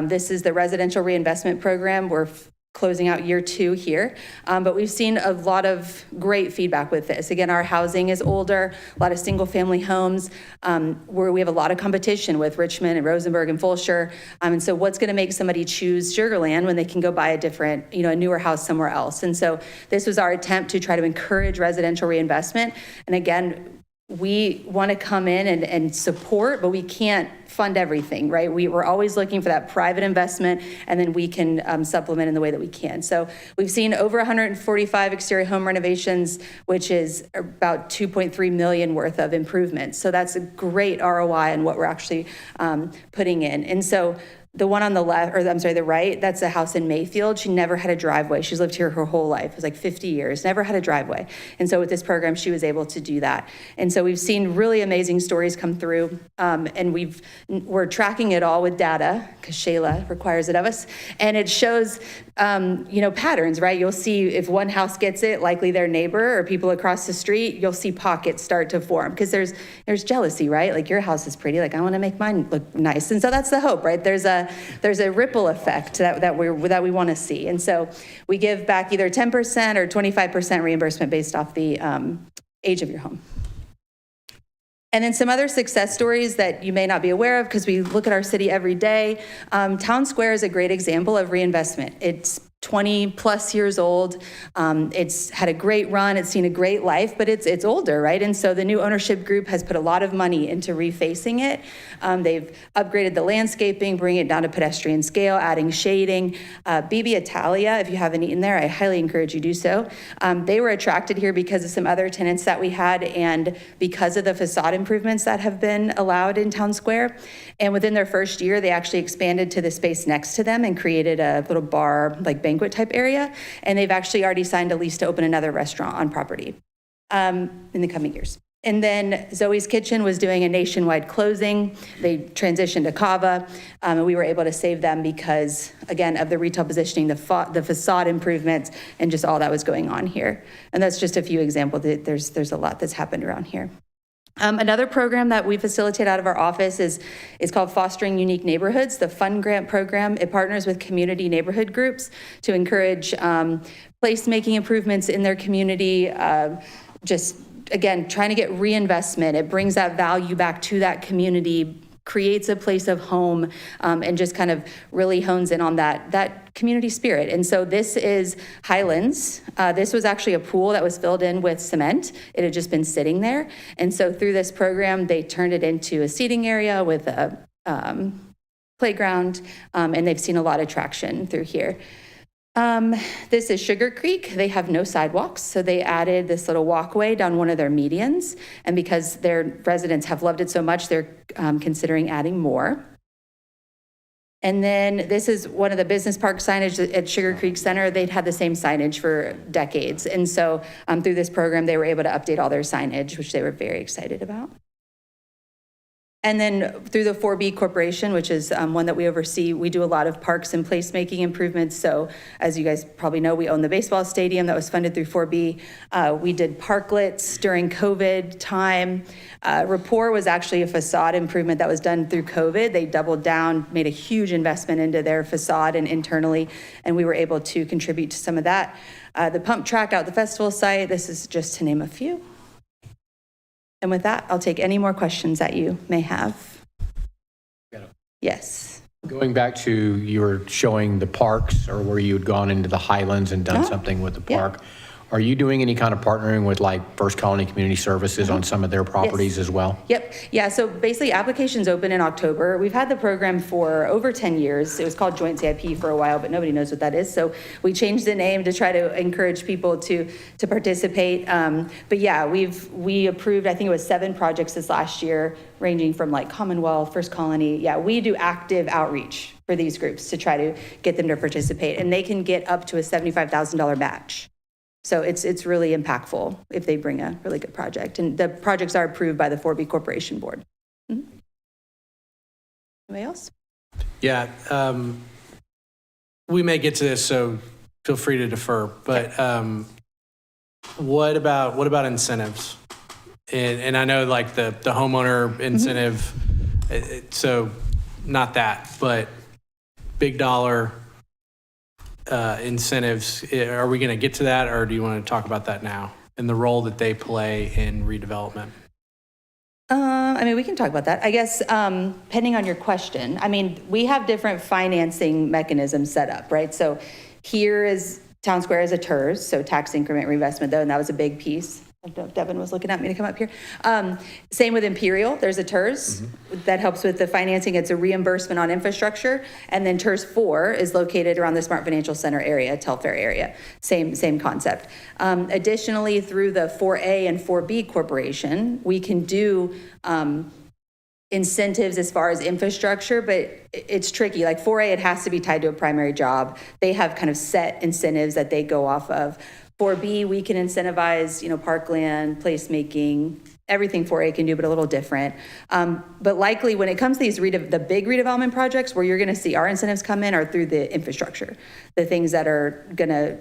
This is the residential reinvestment program. We're closing out year 2 here, but we've seen a lot of great feedback with this. Again, our housing is older, a lot of single family homes, where we have a lot of competition with Richmond and Rosenberg and Fulshire. And so what's gonna make somebody choose Sugar Land when they can go buy a different, you know, a newer house somewhere else? And so this was our attempt to try to encourage residential reinvestment. And again, we want to come in and support, but we can't fund everything, right? We're always looking for that private investment, and then we can supplement in the way that we can. So we've seen over 145 exterior home renovations, which is about 2.3 million worth of improvements. So that's a great ROI on what we're actually putting in. And so the one on the left, or I'm sorry, the right, that's a house in Mayfield. She never had a driveway. She's lived here her whole life. It was like 50 years, never had a driveway. And so with this program, she was able to do that. And so we've seen really amazing stories come through, and we're tracking it all with data, because Shayla requires it of us. And it shows, you know, patterns, right? You'll see if one house gets it, likely their neighbor or people across the street, you'll see pockets start to form, because there's jealousy, right? Like, your house is pretty, like, I want to make mine look nice. And so that's the hope, right? There's a ripple effect that we want to see. And so we give back either 10% or 25% reimbursement based off the age of your home. And then some other success stories that you may not be aware of, because we look at our city every day. Town Square is a great example of reinvestment. It's 20 plus years old. It's had a great run. It's seen a great life, but it's older, right? And so the new ownership group has put a lot of money into refacing it. They've upgraded the landscaping, bringing it down to pedestrian scale, adding shading. BB Italia, if you haven't eaten there, I highly encourage you do so. They were attracted here because of some other tenants that we had, and because of the facade improvements that have been allowed in Town Square. And within their first year, they actually expanded to the space next to them and created a little bar, like banquet type area. And they've actually already signed a lease to open another restaurant on property in the coming years. And then Zoe's Kitchen was doing a nationwide closing. They transitioned to Cava, and we were able to save them because, again, of the retail positioning, the facade improvements, and just all that was going on here. And that's just a few examples. There's a lot that's happened around here. Another program that we facilitate out of our office is called Fostering Unique Neighborhoods, the Fund Grant Program. It partners with community neighborhood groups to encourage placemaking improvements in their community, just, again, trying to get reinvestment. It brings that value back to that community, creates a place of home, and just kind of really hones in on that community spirit. And so this is Highlands. This was actually a pool that was filled in with cement. It had just been sitting there. And so through this program, they turned it into a seating area with a playground, and they've seen a lot of traction through here. This is Sugar Creek. They have no sidewalks, so they added this little walkway down one of their medians. And because their residents have loved it so much, they're considering adding more. And then this is one of the business park signage at Sugar Creek Center. They'd had the same signage for decades. And so through this program, they were able to update all their signage, which they were very excited about. And then through the 4B Corporation, which is one that we oversee, we do a lot of parks and placemaking improvements. So as you guys probably know, we own the baseball stadium that was funded through 4B. We did parklets during COVID time. Rapport was actually a facade improvement that was done through COVID. They doubled down, made a huge investment into their facade and internally, and we were able to contribute to some of that. The pump track out the festival site, this is just to name a few. And with that, I'll take any more questions that you may have. Yes. Going back to, you were showing the parks, or where you had gone into the Highlands and done something with the yeah. park. Are you doing any kind of partnering with like First Colony Community Services on some of their properties as well? Yep. Yeah. So basically, applications open in October. We've had the program for over 10 years. It was called Joint CIP for a while, but nobody knows what that is. So we changed the name to try to encourage people to participate. But yeah, we approved, I think it was 7 projects this last year, ranging from like Commonwealth, First Colony. Yeah, we do active outreach for these groups to try to get them to participate, and they can get up to a $75,000 match. So it's really impactful if they bring a really good project. And the projects are approved by the 4B Corporation Board. Mm-hmm. Anybody else? Yeah, we may get to this, so feel free to defer. But what about incentives? And I know like the homeowner incentive, so not that, but big dollar incentives. Are we going to get to that, or do you want to talk about that now and the role that they play in redevelopment? I mean, we can talk about that. I guess, depending on your question, I mean, we have different financing mechanisms set up, right? So here is Town Square as a TERS, so tax increment reinvestment, though, and that was a big piece. Devin was looking at me to come up here. Same with Imperial. There's a TERS that helps with the financing. It's a reimbursement on infrastructure. And then TERS 4 is located around the Smart Financial Center area, Telfair area. Same concept. Additionally, through the 4A and 4B Corporation, we can do incentives as far as infrastructure, but it's tricky. Like 4A, it has to be tied to a primary job. They have kind of set incentives that they go off of. 4B, we can incentivize, parkland, placemaking, everything 4A can do, but a little different. But likely when it comes to these the big redevelopment projects, where you're going to see our incentives come in are through the infrastructure, the things that are going to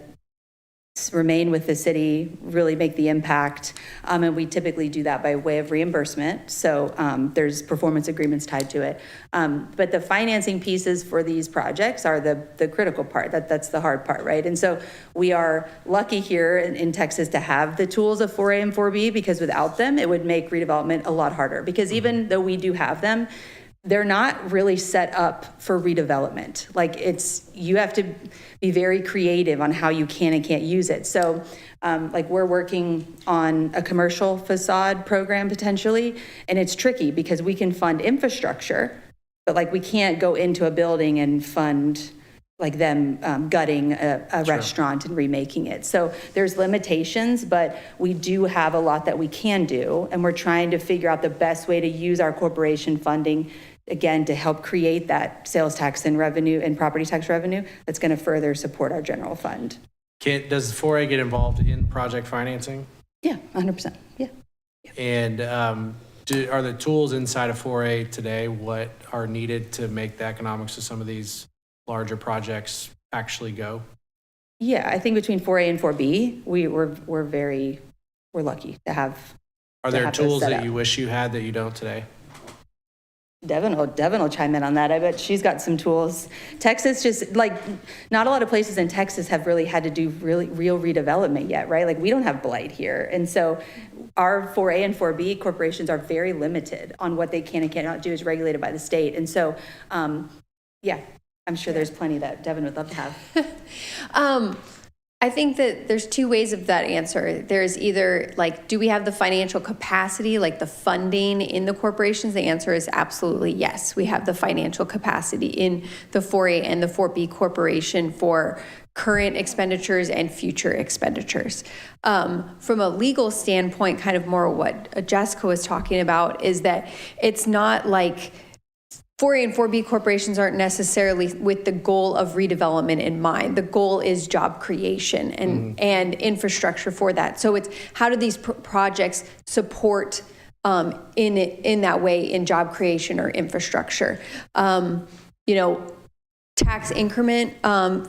remain with the city, really make the impact. And we typically do that by way of reimbursement. So there's performance agreements tied to it. But the financing pieces for these projects are the critical part. That's the hard part, right? And so we are lucky here in Texas to have the tools of 4A and 4B, because without them, it would make redevelopment a lot harder. Because even though we do have them, they're not really set up for redevelopment. Like you have to be very creative on how you can and can't use it. So like we're working on a commercial facade program potentially, and it's tricky because we can fund infrastructure, but like we can't go into a building and fund like them gutting a restaurant and remaking it. So there's limitations, but we do have a lot that we can do, and we're trying to figure out the best way to use our corporation funding, again, to help create that sales tax and revenue and property tax revenue that's going to further support our general fund. Does 4A get involved in project financing? Yeah, 100%. Yeah. And are the tools inside of 4A today what are needed to make the economics of some of these larger projects actually go? Yeah, I think between 4A and 4B, we're lucky to have Are to there have those tools set that up. you wish you had that you don't today? Devin will chime in on that. I bet she's got some tools. Texas just, like, not a lot of places in Texas have really had to do real redevelopment yet, right? Like, we don't have blight here. And so our 4A and 4B corporations are very limited on what they can and cannot do, is regulated by the state. And so, yeah, I'm sure there's plenty that Devin would love to have. I think that there's two ways of that answer. There's either like, do we have the financial capacity, like the funding in the corporations? The answer is absolutely yes. We have the financial capacity in the 4A and the 4B corporation for current expenditures and future expenditures. From a legal standpoint, kind of more what Jessica was talking about is that it's not like 4A and 4B corporations aren't necessarily with the goal of redevelopment in mind. The goal is job creation and infrastructure for that. So it's how do these projects support in that way in job creation or infrastructure? Tax increment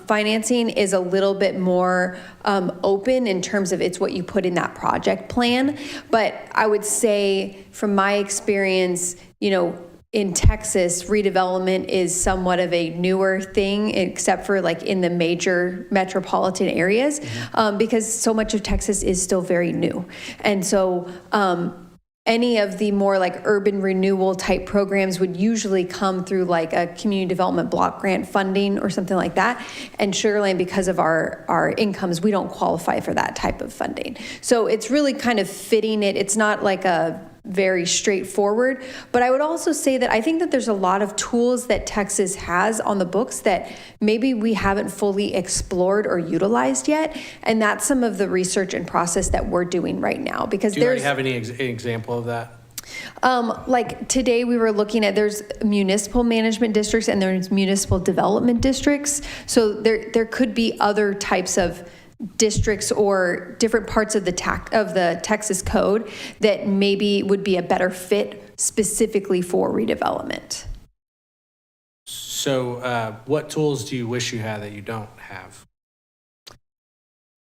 financing is a little bit more open in terms of it's what you put in that project plan. But I would say from my experience, in Texas, redevelopment is somewhat of a newer thing, except for like in the major metropolitan areas, because so much of Texas is still very new. And so any of the more like urban renewal type programs would usually come through like a community development block grant funding or something like that. And Sugar Land, because of our incomes, we don't qualify for that type of funding. So it's really kind of fitting it. It's not like a very straightforward, but I would also say that I think that there's a lot of tools that Texas has on the books that maybe we haven't fully explored or utilized yet, and that's some of the research and process that we're doing right now. Because Do you already have any example of that? Like today we were looking at, there's municipal management districts and there's municipal development districts. So there could be other types of districts or different parts of the Texas code that maybe would be a better fit specifically for redevelopment. So what tools do you wish you had that you don't have?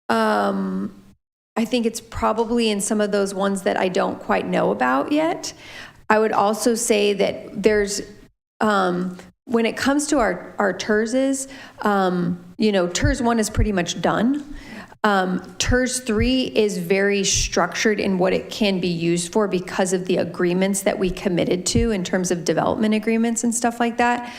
I think it's probably in some of those ones that I don't quite know about yet. I would also say that there's, when it comes to our TERSs, TERS 1 is pretty much done. TERS 3 is very structured in what it can be used for because of the agreements that we committed to in terms of development agreements and stuff like that.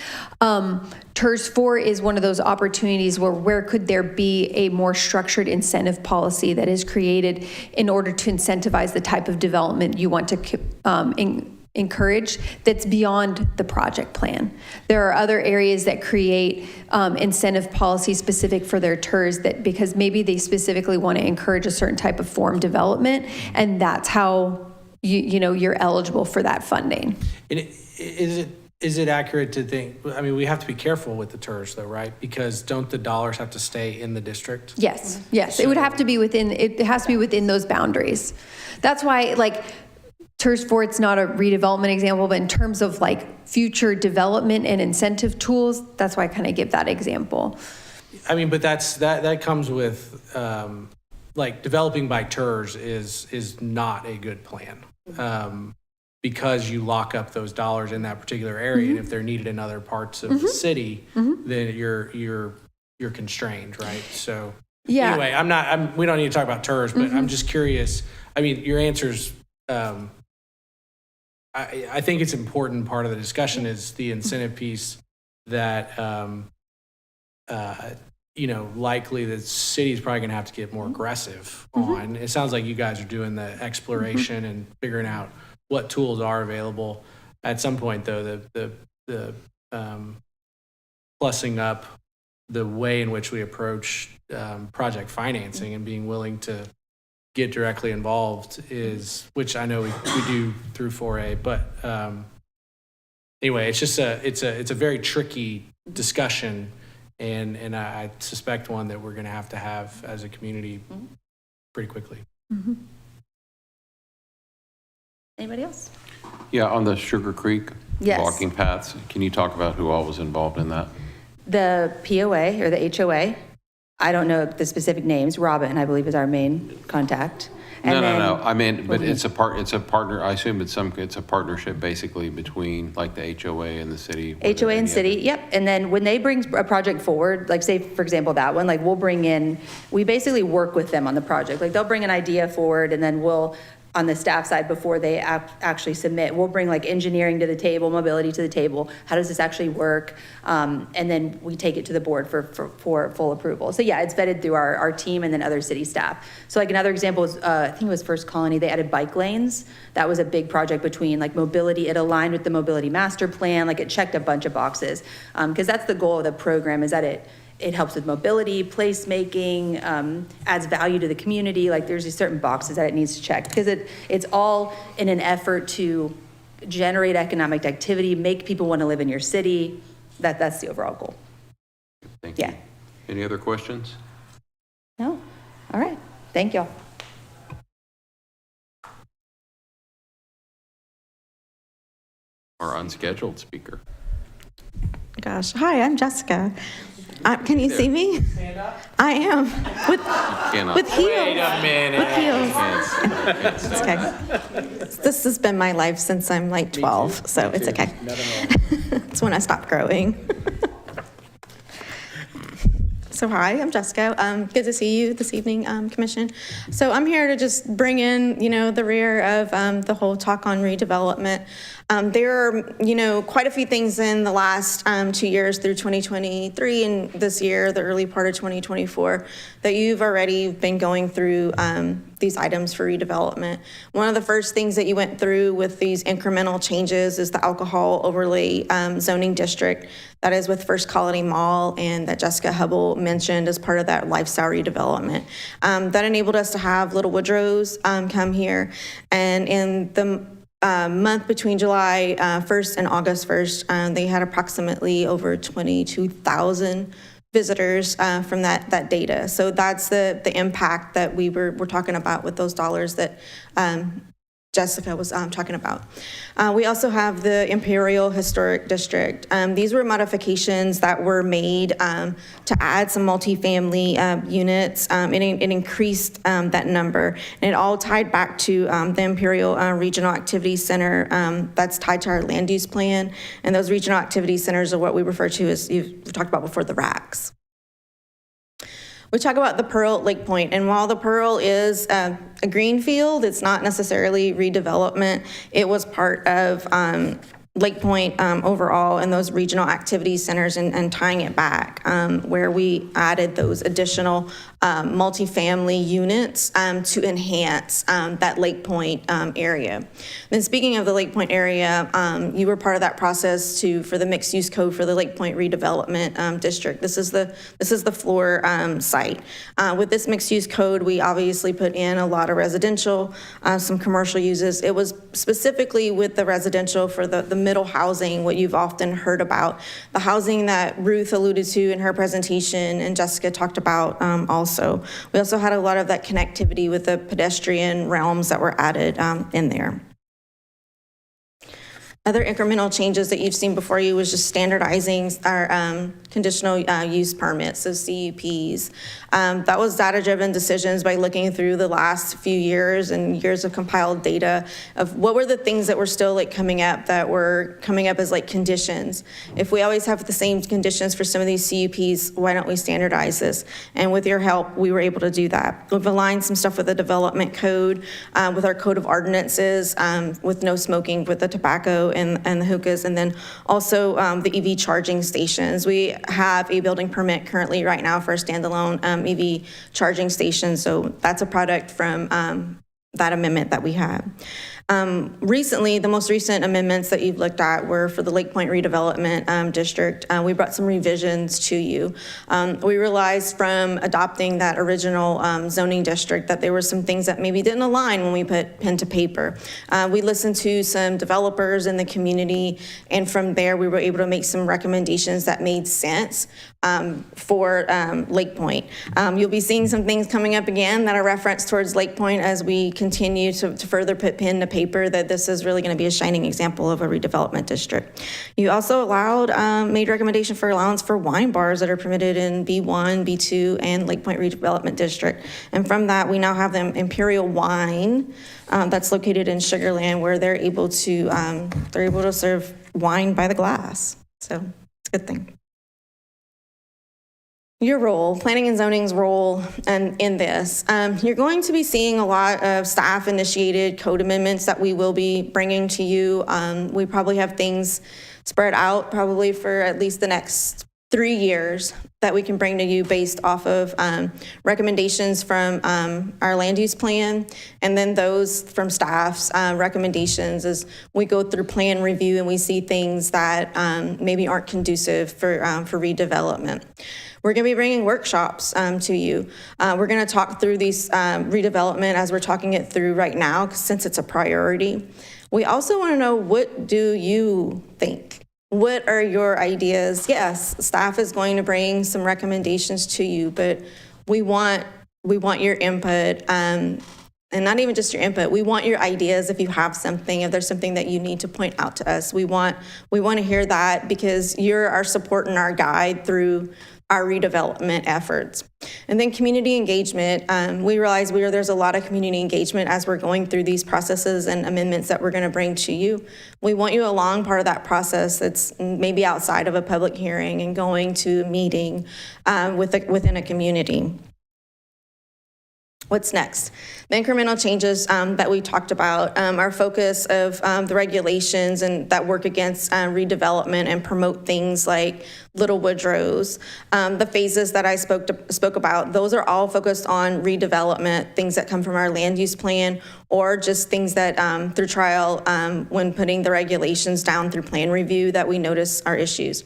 TERS 4 is one of those opportunities where could there be a more structured incentive policy that is created in order to incentivize the type of development you want to encourage that's beyond the project plan. There are other areas that create incentive policy specific for their TERS that because maybe they specifically want to encourage a certain type of form development, and that's how you're eligible for that funding. And is it accurate to think, I mean, we have to be careful with the TERS though, right? Because don't the dollars have to stay in the district? Yes, it would have to be it has to be within those boundaries. That's why like TERS 4, it's not a redevelopment example, but in terms of like future development and incentive tools, that's why I kind of give that example. I mean, but that comes with like developing by TERS is not a good plan because you lock up those dollars in that particular area, and if they're needed in other parts of the city, then you're constrained, right? So anyway, we don't need to talk about TERS, but I'm just curious. I mean, your answers. I think it's important part of the discussion is the incentive piece that, likely the city is probably going to have to get more aggressive on. It sounds like you guys are doing the exploration and figuring out what tools are available. At some point, though, the plussing up the way in which we approach project financing and being willing to get directly involved is, which I know we do through 4A, but anyway, it's just it's a very tricky discussion, and I suspect one that we're going to have as a community pretty quickly. Anybody else? Yeah, on the Sugar Creek Yes. walking paths, can you talk about who all was involved in that? The POA or the HOA, I don't know the specific names. Robin, I believe, is our main contact. No, then- no, no. I mean, but it's a partner, I assume it's a partnership basically between like the HOA and the city. whether HOA and any city, other- yep. And then when they bring a project forward, like say, for example, that one, like we'll bring in, we basically work with them on the project. Like they'll bring an idea forward and then we'll, on the staff side, before they actually submit, we'll bring like engineering to the table, mobility to the table. How does this actually work? And then we take it to the board for full approval. So yeah, it's vetted through our team and then other city staff. So like another example is, I think it was First Colony, they added bike lanes. That was a big project between like mobility. It aligned with the mobility master plan. Like it checked a bunch of boxes. Because that's the goal of the program, is that it helps with mobility, placemaking, adds value to the community. Like there's these certain boxes that it needs to check because it's all in an effort to generate economic activity, make people want to live in your city. That's the overall goal. Thank you. Yeah. Any other questions? No? All right. Thank y'all. Our unscheduled speaker. Gosh, hi, I'm Jessica. Can you see me? Stand up. I am Cannot. with heels. Wait a minute. With heels. Yes. It's okay. This has been my life since I'm like 12, so it's okay. It's when I stopped growing. So hi, I'm Jessica. Good to see you this evening, Commission. So I'm here to just bring in, the rear of the whole talk on redevelopment. There are, quite a few things in the last 2 years through 2023 and this year, the early part of 2024, that you've already been going through these items for redevelopment. One of the first things that you went through with these incremental changes is the alcohol overlay zoning district. That is with First Colony Mall, and that Jessica Hubble mentioned as part of that lifestyle redevelopment. That enabled us to have Little Woodrow's come here. And in the month between July 1st and August 1st, they had approximately over 22,000 visitors from that data. So that's the impact that we're talking about with those dollars that Jessica was talking about. We also have the Imperial Historic District. These were modifications that were made to add some multifamily units. It increased that number. And it all tied back to the Imperial Regional Activity Center that's tied to our land use plan. And those regional activity centers are what we refer to as, you've talked about before, the RACs. We talk about the Pearl at Lake Point, and while the Pearl is a green field, it's not necessarily redevelopment. It was part of Lake Point overall and those regional activity centers and tying it back where we added those additional multifamily units to enhance that Lake Point area. Then speaking of the Lake Point area, you were part of that process for the mixed use code for the Lake Point redevelopment district. This is the floor site. With this mixed use code, we obviously put in a lot of residential, some commercial uses. It was specifically with the residential for the middle housing, what you've often heard about, the housing that Ruth alluded to in her presentation and Jessica talked about also. We also had a lot of that connectivity with the pedestrian realms that were added in there. Other incremental changes that you've seen before you was just standardizing our conditional use permits, so CUPs. That was data-driven decisions by looking through the last few years and years of compiled data of what were the things that were still coming up as conditions. If we always have the same conditions for some of these CUPs, why don't we standardize this? And with your help, we were able to do that. We've aligned some stuff with the development code, with our code of ordinances, with no smoking, with the tobacco and the hookahs, and then also the EV charging stations. We have a building permit currently right now for a standalone EV charging station, so that's a product from that amendment that we had. Recently, the most recent amendments that you've looked at were for the Lake Point redevelopment district. We brought some revisions to you. We realized from adopting that original zoning district that there were some things that maybe didn't align when we put pen to paper. We listened to some developers in the community, and from there we were able to make some recommendations that made sense for Lake Point. You'll be seeing some things coming up again that are referenced towards Lake Point as we continue to further put pen to paper that this is really going to be a shining example of a redevelopment district. You also made recommendation for allowance for wine bars that are permitted in B1, B2, and Lake Point Redevelopment District. And from that, we now have them Imperial Wine that's located in Sugar Land, where they're able to serve wine by the glass. So it's a good thing. Your role, planning and zoning's role in this, you're going to be seeing a lot of staff-initiated code amendments that we will be bringing to you. We probably have things spread out probably for at least the next 3 years that we can bring to you based off of recommendations from our land use plan, and then those from staff's recommendations as we go through plan review and we see things that maybe aren't conducive for redevelopment. We're going to be bringing workshops to you. We're going to talk through these redevelopment as we're talking it through right now, since it's a priority. We also want to know, what do you think? What are your ideas? Yes, staff is going to bring some recommendations to you, but we want your input, and not even just your input. We want your ideas. If you have something, if there's something that you need to point out to us, we want to hear that, because you're our support and our guide through our redevelopment efforts. And then community engagement. We realize there's a lot of community engagement as we're going through these processes and amendments that we're going to bring to you. We want you along part of that process that's maybe outside of a public hearing and going to a meeting within a community. What's next? The incremental changes that we talked about, our focus of the regulations and that work against redevelopment and promote things like Little Woodrow's. The phases that I spoke about, those are all focused on redevelopment, things that come from our land use plan, or just things that through trial, when putting the regulations down through plan review, that we notice are issues.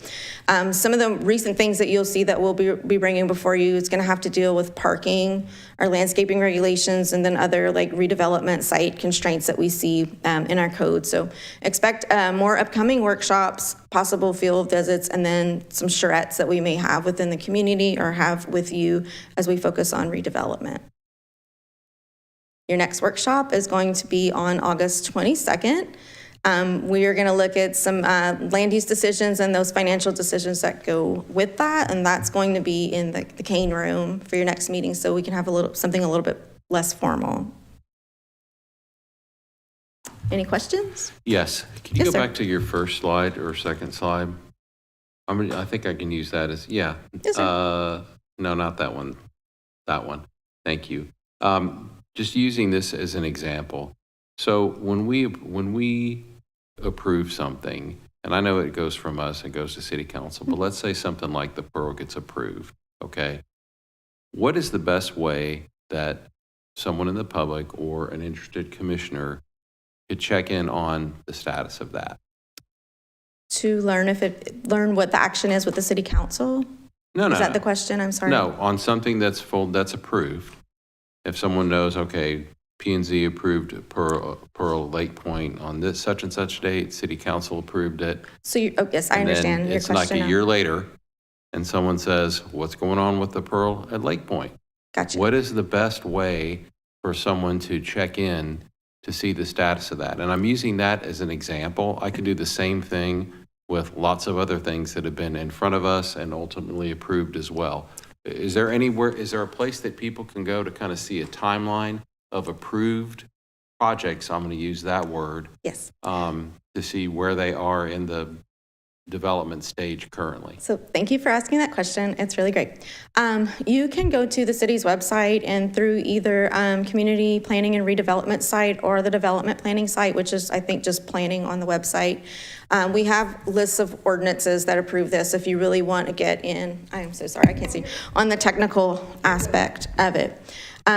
Some of the recent things that you'll see that we'll be bringing before you is going to have to deal with parking, our landscaping regulations, and then other like redevelopment site constraints that we see in our code. So expect more upcoming workshops, possible field visits, and then some charrettes that we may have within the community or have with you as we focus on redevelopment. Your next workshop is going to be on August 22nd. We are going to look at some land use decisions and those financial decisions that go with that, and that's going to be in the Kane room for your next meeting, so we can have something a little bit less formal. Any questions? Yes. Can you Yes, go sir. back to your first slide or second slide? I think I can use that as, yeah. Yes, sir. No, not that one. That one. Thank you. Just using this as an example. So when we approve something, and I know it goes from us, it goes to city council, but let's say something like the Pearl gets approved, okay? What is the best way that someone in the public or an interested commissioner could check in on the status of that? To learn what the action is with the city council? No. Is that the question? I'm sorry. No, on something that's approved. If someone knows, okay, P&Z approved Pearl Lake Point on this such and such date, city council approved it. So yes, I understand your It's question. like a year later, and someone says, what's going on with the Pearl at Lake Point? Gotcha. What is the best way for someone to check in to see the status of that? And I'm using that as an example. I could do the same thing with lots of other things that have been in front of us and ultimately approved as well. Is there a place that people can go to kind of see a timeline of approved projects, I'm going to use that word, Yes. to see where they are in the development stage currently? So thank you for asking that question. It's really great. You can go to the city's website and through either community planning and redevelopment site or the development planning site, which is, I think, just planning on the website. We have lists of ordinances that approve this if you really want to get in. I'm so sorry, I can't see, on the technical aspect of it.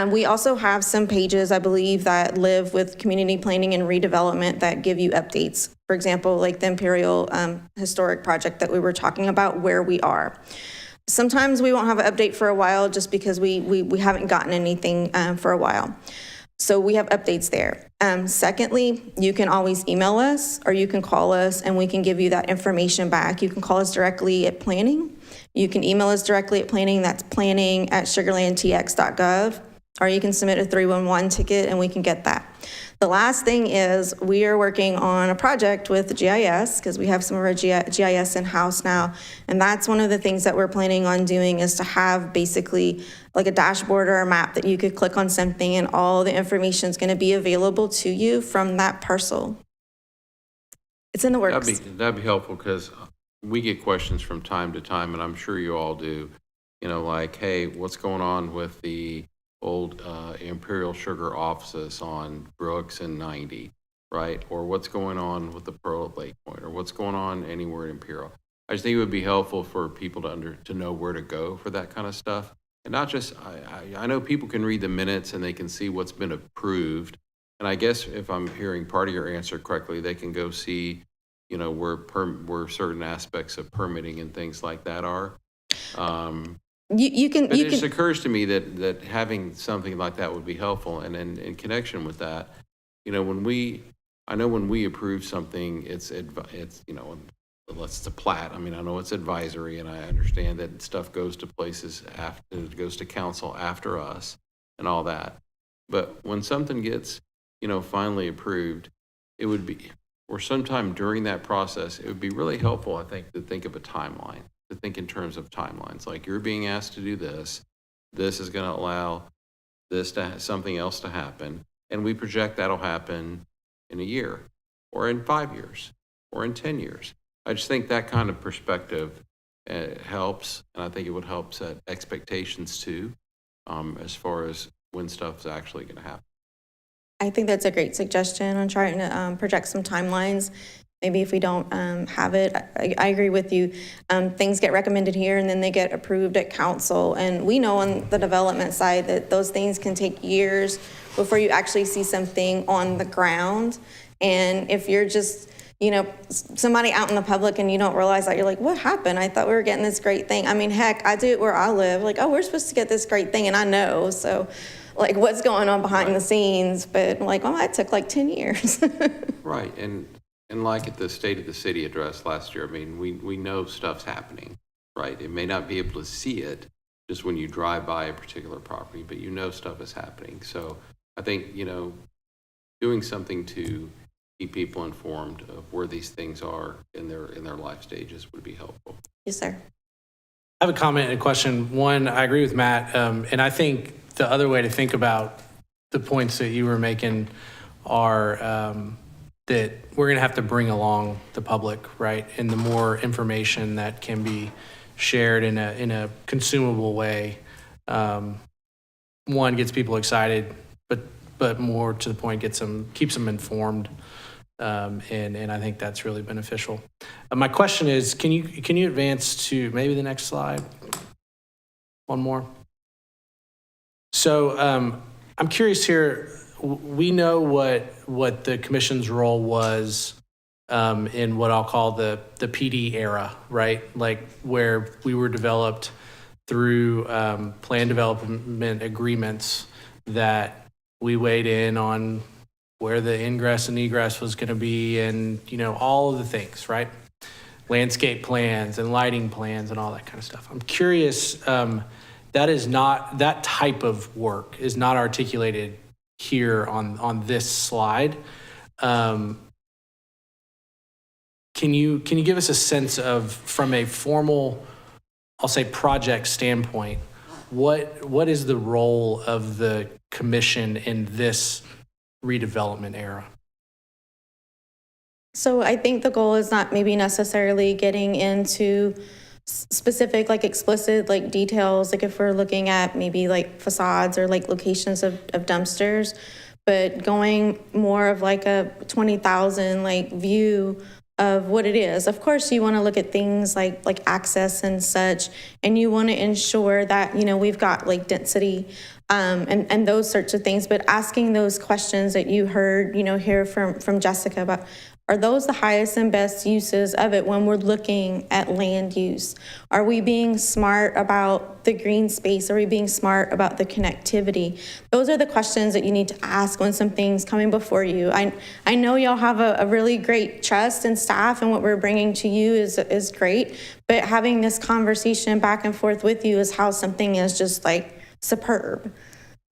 We also have some pages, I believe, that live with community planning and redevelopment that give you updates. For example, like the Imperial Historic Project that we were talking about, where we are. Sometimes we won't have an update for a while just because we haven't gotten anything for a while. So we have updates there. Secondly, you can always email us or you can call us and we can give you that information back. You can call us directly at planning. You can email us directly at planning. That's planning@sugarlandtx.gov. Or you can submit a 311 ticket and we can get that. The last thing is we are working on a project with GIS because we have some of our GIS in-house now. And that's one of the things that we're planning on doing is to have basically like a dashboard or a map that you could click on something and all the information is going to be available to you from that parcel. It's in the works. That'd be helpful because we get questions from time to time, and I'm sure you all do, you know, like, hey, what's going on with the old Imperial Sugar offices on Brooks and 90, right? Or what's going on with the Pearl at Lake Point, or what's going on anywhere in Imperial. I just think it would be helpful for people to know where to go for that kind of stuff. And not just, I know people can read the minutes and they can see what's been approved. And I guess if I'm hearing part of your answer correctly, they can go see, you know, where certain aspects of permitting and things like that are. It just occurs to me that having something like that would be helpful. And in connection with that, you know, when we approve something, it's you know, unless it's a plat. I mean, I know it's advisory, and I understand that stuff goes to places after, it goes to council after us and all that. But when something gets, you know, finally approved, it would be, or sometime during that process, it would be really helpful, I think, to think of a timeline. To think in terms of timelines, like you're being asked to do this, this is going to allow this to something else to happen, and we project that'll happen in a year, or in 5 years, or in 10 years. I just think that kind of perspective helps, and I think it would help set expectations too, as far as when stuff's actually going to happen. I think that's a great suggestion on trying to project some timelines. Maybe if we don't have it, I agree with you. Things get recommended here and then they get approved at council. And we know on the development side that those things can take years before you actually see something on the ground. And if you're just, you know, somebody out in the public and you don't realize that, you're like, what happened? I thought we were getting this great thing. I mean, heck, I do it where I live. Like, oh, we're supposed to get this great thing, and I know. So, like, what's going on behind the scenes? But I'm like, oh, it took like 10 years. Right, and like at the State of the City address last year, I mean, we know stuff's happening, right? It may not be able to see it just when you drive by a particular property, but you know stuff is happening. So I think, you know, doing something to keep people informed of where these things are in their life stages would be helpful. Yes, sir. I have a comment and a question. One, I agree with Matt, and I think the other way to think about the points that you were making are that we're going to have to bring along the public, right? And the more information that can be shared in a consumable way, one, gets people excited, but more to the point, keeps them informed, and I think that's really beneficial. My question is, can you advance to maybe the next slide? One more. So I'm curious here. We know what the commission's role was in what I'll call the PD era, right? Like where we were developed through plan development agreements that we weighed in on where the ingress and egress was going to be, and you know, all of the things, right? Landscape plans and lighting plans and all that kind of stuff. I'm curious, that type of work is not articulated here on this slide. Can you give us a sense of, from a formal, I'll say, project standpoint, what is the role of the commission in this redevelopment era? So I think the goal is not maybe necessarily getting into specific, like explicit, like details, like if we're looking at maybe like facades or like locations of dumpsters, but going more of like a 20,000 like view of what it is. Of course, you want to look at things like access and such, and you want to ensure that, you know, we've got like density and those sorts of things, but asking those questions that you heard, you know, here from Jessica about Are those the highest and best uses of it when we're looking at land use? Are we being smart about the green space? Are we being smart about the connectivity? Those are the questions that you need to ask when something's coming before you. I know y'all have a really great trust in staff, and what we're bringing to you is great, but having this conversation back and forth with you is how something is just like superb.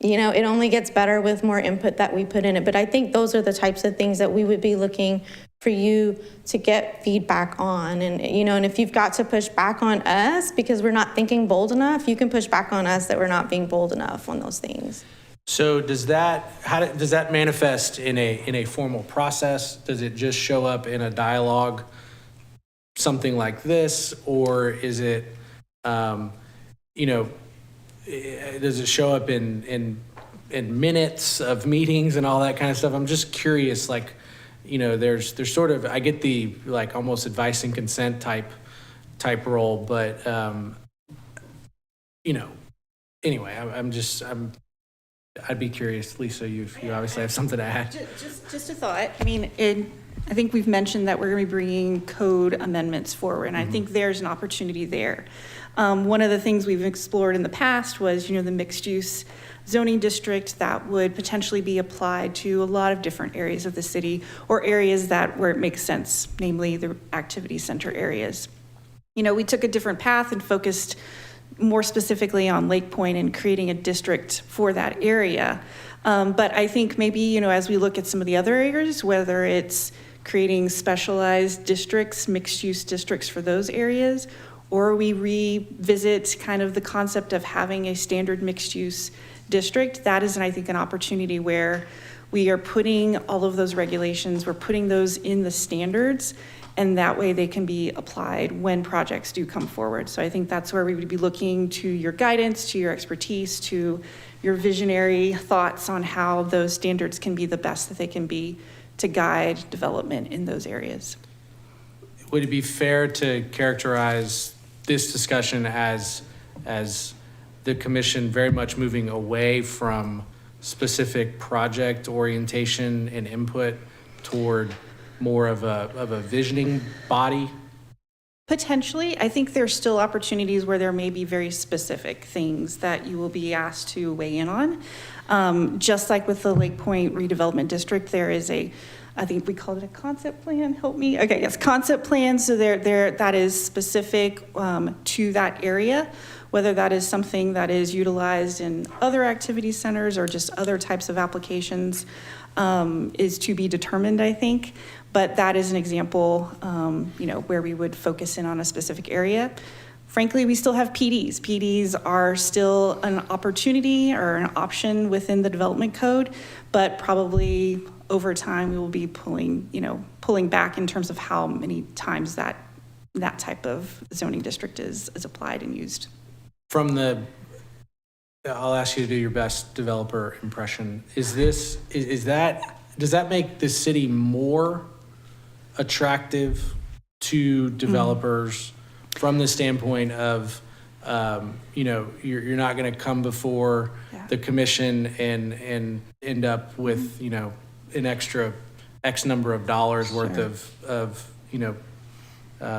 You know, it only gets better with more input that we put in it. But I think those are the types of things that we would be looking for you to get feedback on. And, you know, and if you've got to push back on us because we're not thinking bold enough, you can push back on us that we're not being bold enough on those things. So does that manifest in a formal process? Does it just show up in a dialogue, something like this, or is it, you know, does it show up in minutes of meetings and all that kind of stuff? I'm just curious, like, you know, there's sort of, I get the like almost advice and consent type role, but you know, anyway, I'd be curious, Lisa, you obviously have something to add. Just a thought. I mean, I think we've mentioned that we're going to be bringing code amendments forward, and I think there's an opportunity there. One of the things we've explored in the past was, you know, the mixed-use zoning district that would potentially be applied to a lot of different areas of the city, or areas where it makes sense, namely the activity center areas. You know, we took a different path and focused more specifically on Lake Point and creating a district for that area. But I think maybe, you know, as we look at some of the other areas, whether it's creating specialized districts, mixed-use districts for those areas, or we revisit kind of the concept of having a standard mixed-use district, that is, I think, an opportunity where we are putting all of those regulations, we're putting those in the standards, and that way they can be applied when projects do come forward. So I think that's where we would be looking to your guidance, to your expertise, to your visionary thoughts on how those standards can be the best that they can be to guide development in those areas. Would it be fair to characterize this discussion as the commission very much moving away from specific project orientation and input toward more of a visioning body? Potentially. I think there's still opportunities where there may be very specific things that you will be asked to weigh in on. Just like with the Lake Point redevelopment district, there is I think we called it a concept plan, help me. Okay, yes, concept plan, so that is specific to that area. Whether that is something that is utilized in other activity centers or just other types of applications is to be determined, I think. But that is an example, you know, where we would focus in on a specific area. Frankly, we still have PDs. PDs are still an opportunity or an option within the development code, but probably over time we will be pulling back in terms of how many times that type of zoning district is applied and used. I'll ask you to do your best developer impression. Does that make the city more attractive to developers from the standpoint of, you know, you're not going to come before the commission and end up with, you know, an extra X number of dollars worth of you know,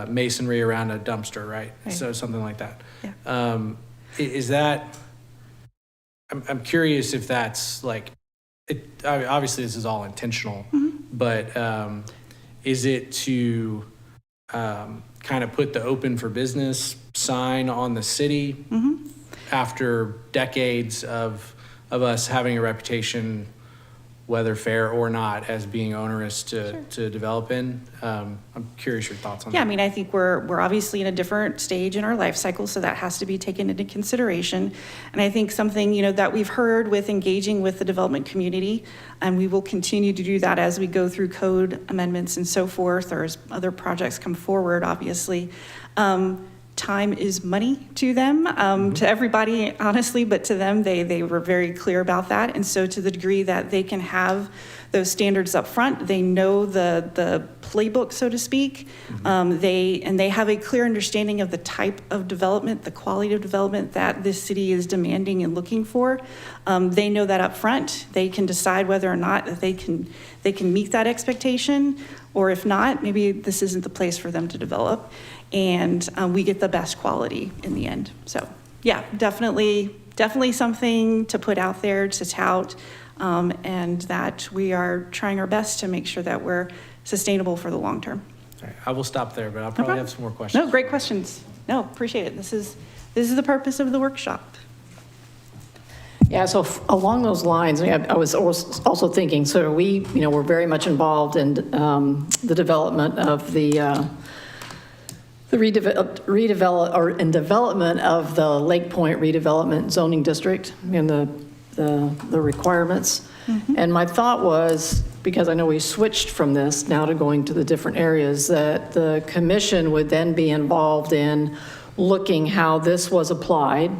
masonry around a dumpster, right? So something like that. Yeah. Is that, I'm curious if that's like, obviously this is all intentional, but is it to kind of put the open for business sign on the city after decades of us having a reputation, whether fair or not, as being onerous to develop in? I'm curious your thoughts on that. Yeah, I mean, I think we're obviously in a different stage in our life cycle, so that has to be taken into consideration. And I think something, you know, that we've heard with engaging with the development community, and we will continue to do that as we go through code amendments and so forth, or as other projects come forward, obviously. Time is money to them, to everybody, honestly, but to them, they were very clear about that. And so to the degree that they can have those standards up front. They know the playbook, so to speak. They have a clear understanding of the type of development, the quality of development that this city is demanding and looking for. They know that up front. They can decide whether or not they can meet that expectation, or if not, maybe this isn't the place for them to develop, and we get the best quality in the end. So yeah, definitely something to put out there, to tout, and that we are trying our best to make sure that we're sustainable for the long term. All right, I will stop there, but I'll probably have some more questions. No, great questions. No, appreciate it. This is the purpose of the workshop. Yeah, so along those lines, I was also thinking, so we're very much involved in the development of the development of the Lake Point redevelopment zoning district and the requirements. And my thought was, because I know we switched from this now to going to the different areas, that the commission would then be involved in looking how this was applied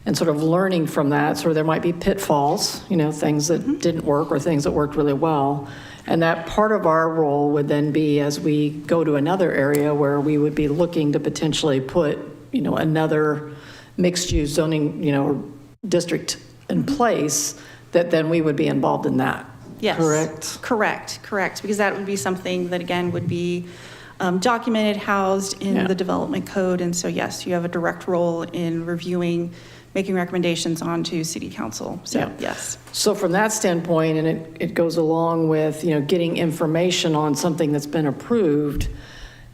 and sort of learning from that. So there might be pitfalls, things that didn't work or things that worked really well. And that part of our role would then be, as we go to another area where we would be looking to potentially put, another mixed-use zoning, district in place, that then we would be involved in that. Yes. Correct. Because that would be something that, again, would be documented, housed in the development code. And so, yes, you have a direct role in reviewing, making recommendations on to city council. So, yes. So from that standpoint, and it goes along with, getting information on something that's been approved,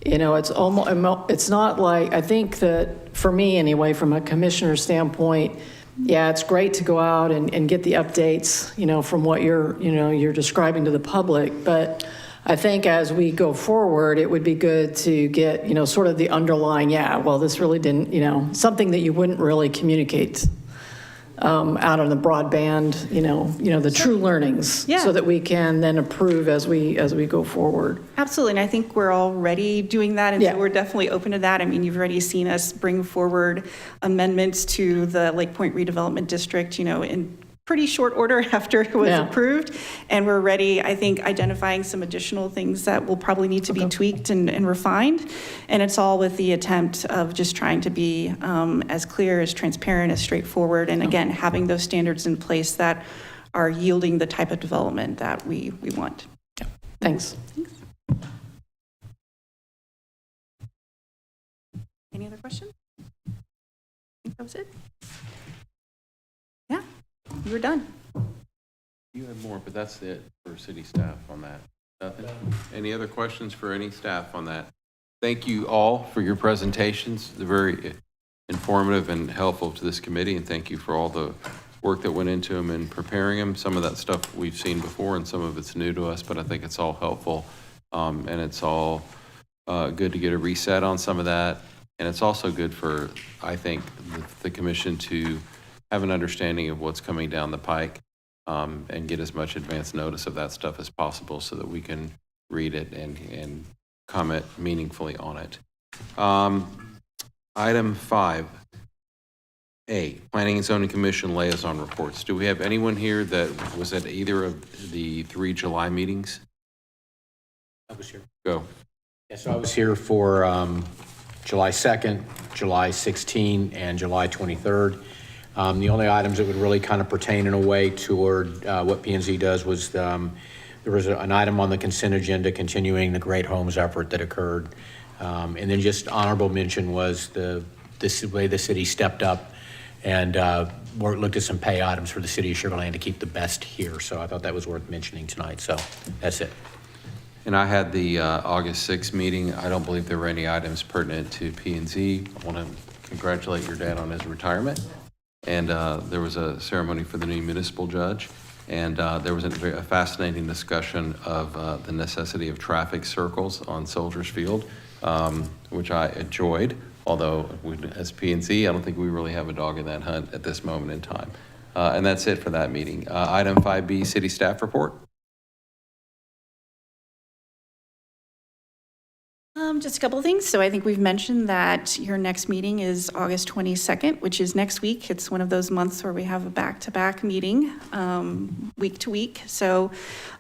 it's not like, I think that for me anyway, from a commissioner standpoint, yeah, it's great to go out and get the updates, from what you're describing to the public. But I think as we go forward, it would be good to get, sort of the underlying, this really didn't, something that you wouldn't really communicate out on the broadband, the true learnings, so that we can then approve as we go forward. Absolutely, and I think we're already doing that, and so we're definitely open to that. I mean, you've already seen us bring forward amendments to the Lake Point redevelopment district, in pretty short order after it was approved, and we're already, I think, identifying some additional things that will probably need to be tweaked and refined, and it's all with the attempt of just trying to be as clear, as transparent, as straightforward, and again, having those standards in place that are yielding the type of development that we want. Thanks. Any other questions? I think that was it. Yeah. We're done. You have more, but that's it for city staff on that. Nothing? Any other questions for any staff on that? Thank you all for your presentations. They're very informative and helpful to this committee, and thank you for all the work that went into them and preparing them. Some of that stuff we've seen before and some of it's new to us, but I think it's all helpful, and it's all good to get a reset on some of that. And it's also good for, I think, the commission to have an understanding of what's coming down the pike, and get as much advance notice of that stuff as possible so that we can read it and comment meaningfully on it. Item 5A, Planning and Zoning Commission liaison reports. Do we have anyone here that was at either of the 3 July meetings? I was here. Go. Yeah, so I was here for July 2nd, July 16, and July 23rd. The only items that would really kind of pertain in a way toward what P&Z does was there was an item on the consent agenda continuing the Great Homes effort that occurred. And then just honorable mention was this way the city stepped up and looked at some pay items for the city of Sugar Land to keep the best here. So I thought that was worth mentioning tonight. So that's it. And I had the August 6th meeting. I don't believe there were any items pertinent to P&Z. I want to congratulate your dad on his retirement. And there was a ceremony for the new municipal judge. And there was a fascinating discussion of the necessity of traffic circles on Soldiers Field, which I enjoyed. Although as P&Z, I don't think we really have a dog in that hunt at this moment in time. And that's it for that meeting. Item 5B, city staff report. Just a couple of things. So I think we've mentioned that your next meeting is August 22nd, which is next week. It's one of those months where we have a back-to-back meeting, week to week. So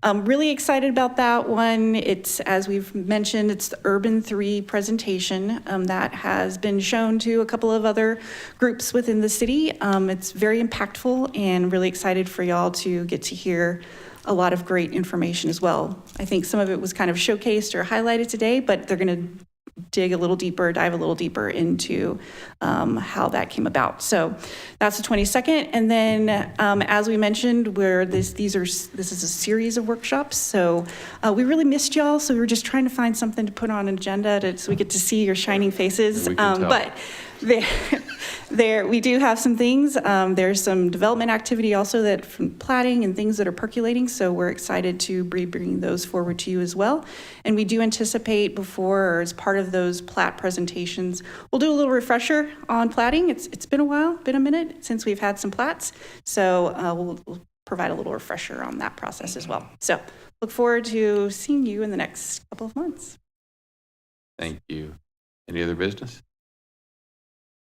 I'm really excited about that one. It's, as we've mentioned, it's the Urban 3 presentation that has been shown to a couple of other groups within the city. It's very impactful and really excited for y'all to get to hear a lot of great information as well. I think some of it was kind of showcased or highlighted today, but they're going to dig a little deeper, dive a little deeper into how that came about. So that's the 22nd. And then, as we mentioned, this is a series of workshops. So we really missed y'all. So we were just trying to find something to put on an agenda so we get to see your shining faces. We can tell. But there, we do have some things. There's some development activity also that from platting and things that are percolating. So we're excited to be bringing those forward to you as well. And we do anticipate before, or as part of those plat presentations, we'll do a little refresher on platting. It's been a while, been a minute since we've had some plats. So we'll provide a little refresher on that process as well. So look forward to seeing you in the next couple of months. Thank you. Any other business?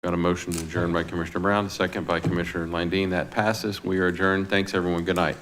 Got a motion to adjourn by Commissioner Brown, a second by Commissioner Landine. That passes. We are adjourned. Thanks, everyone. Good night.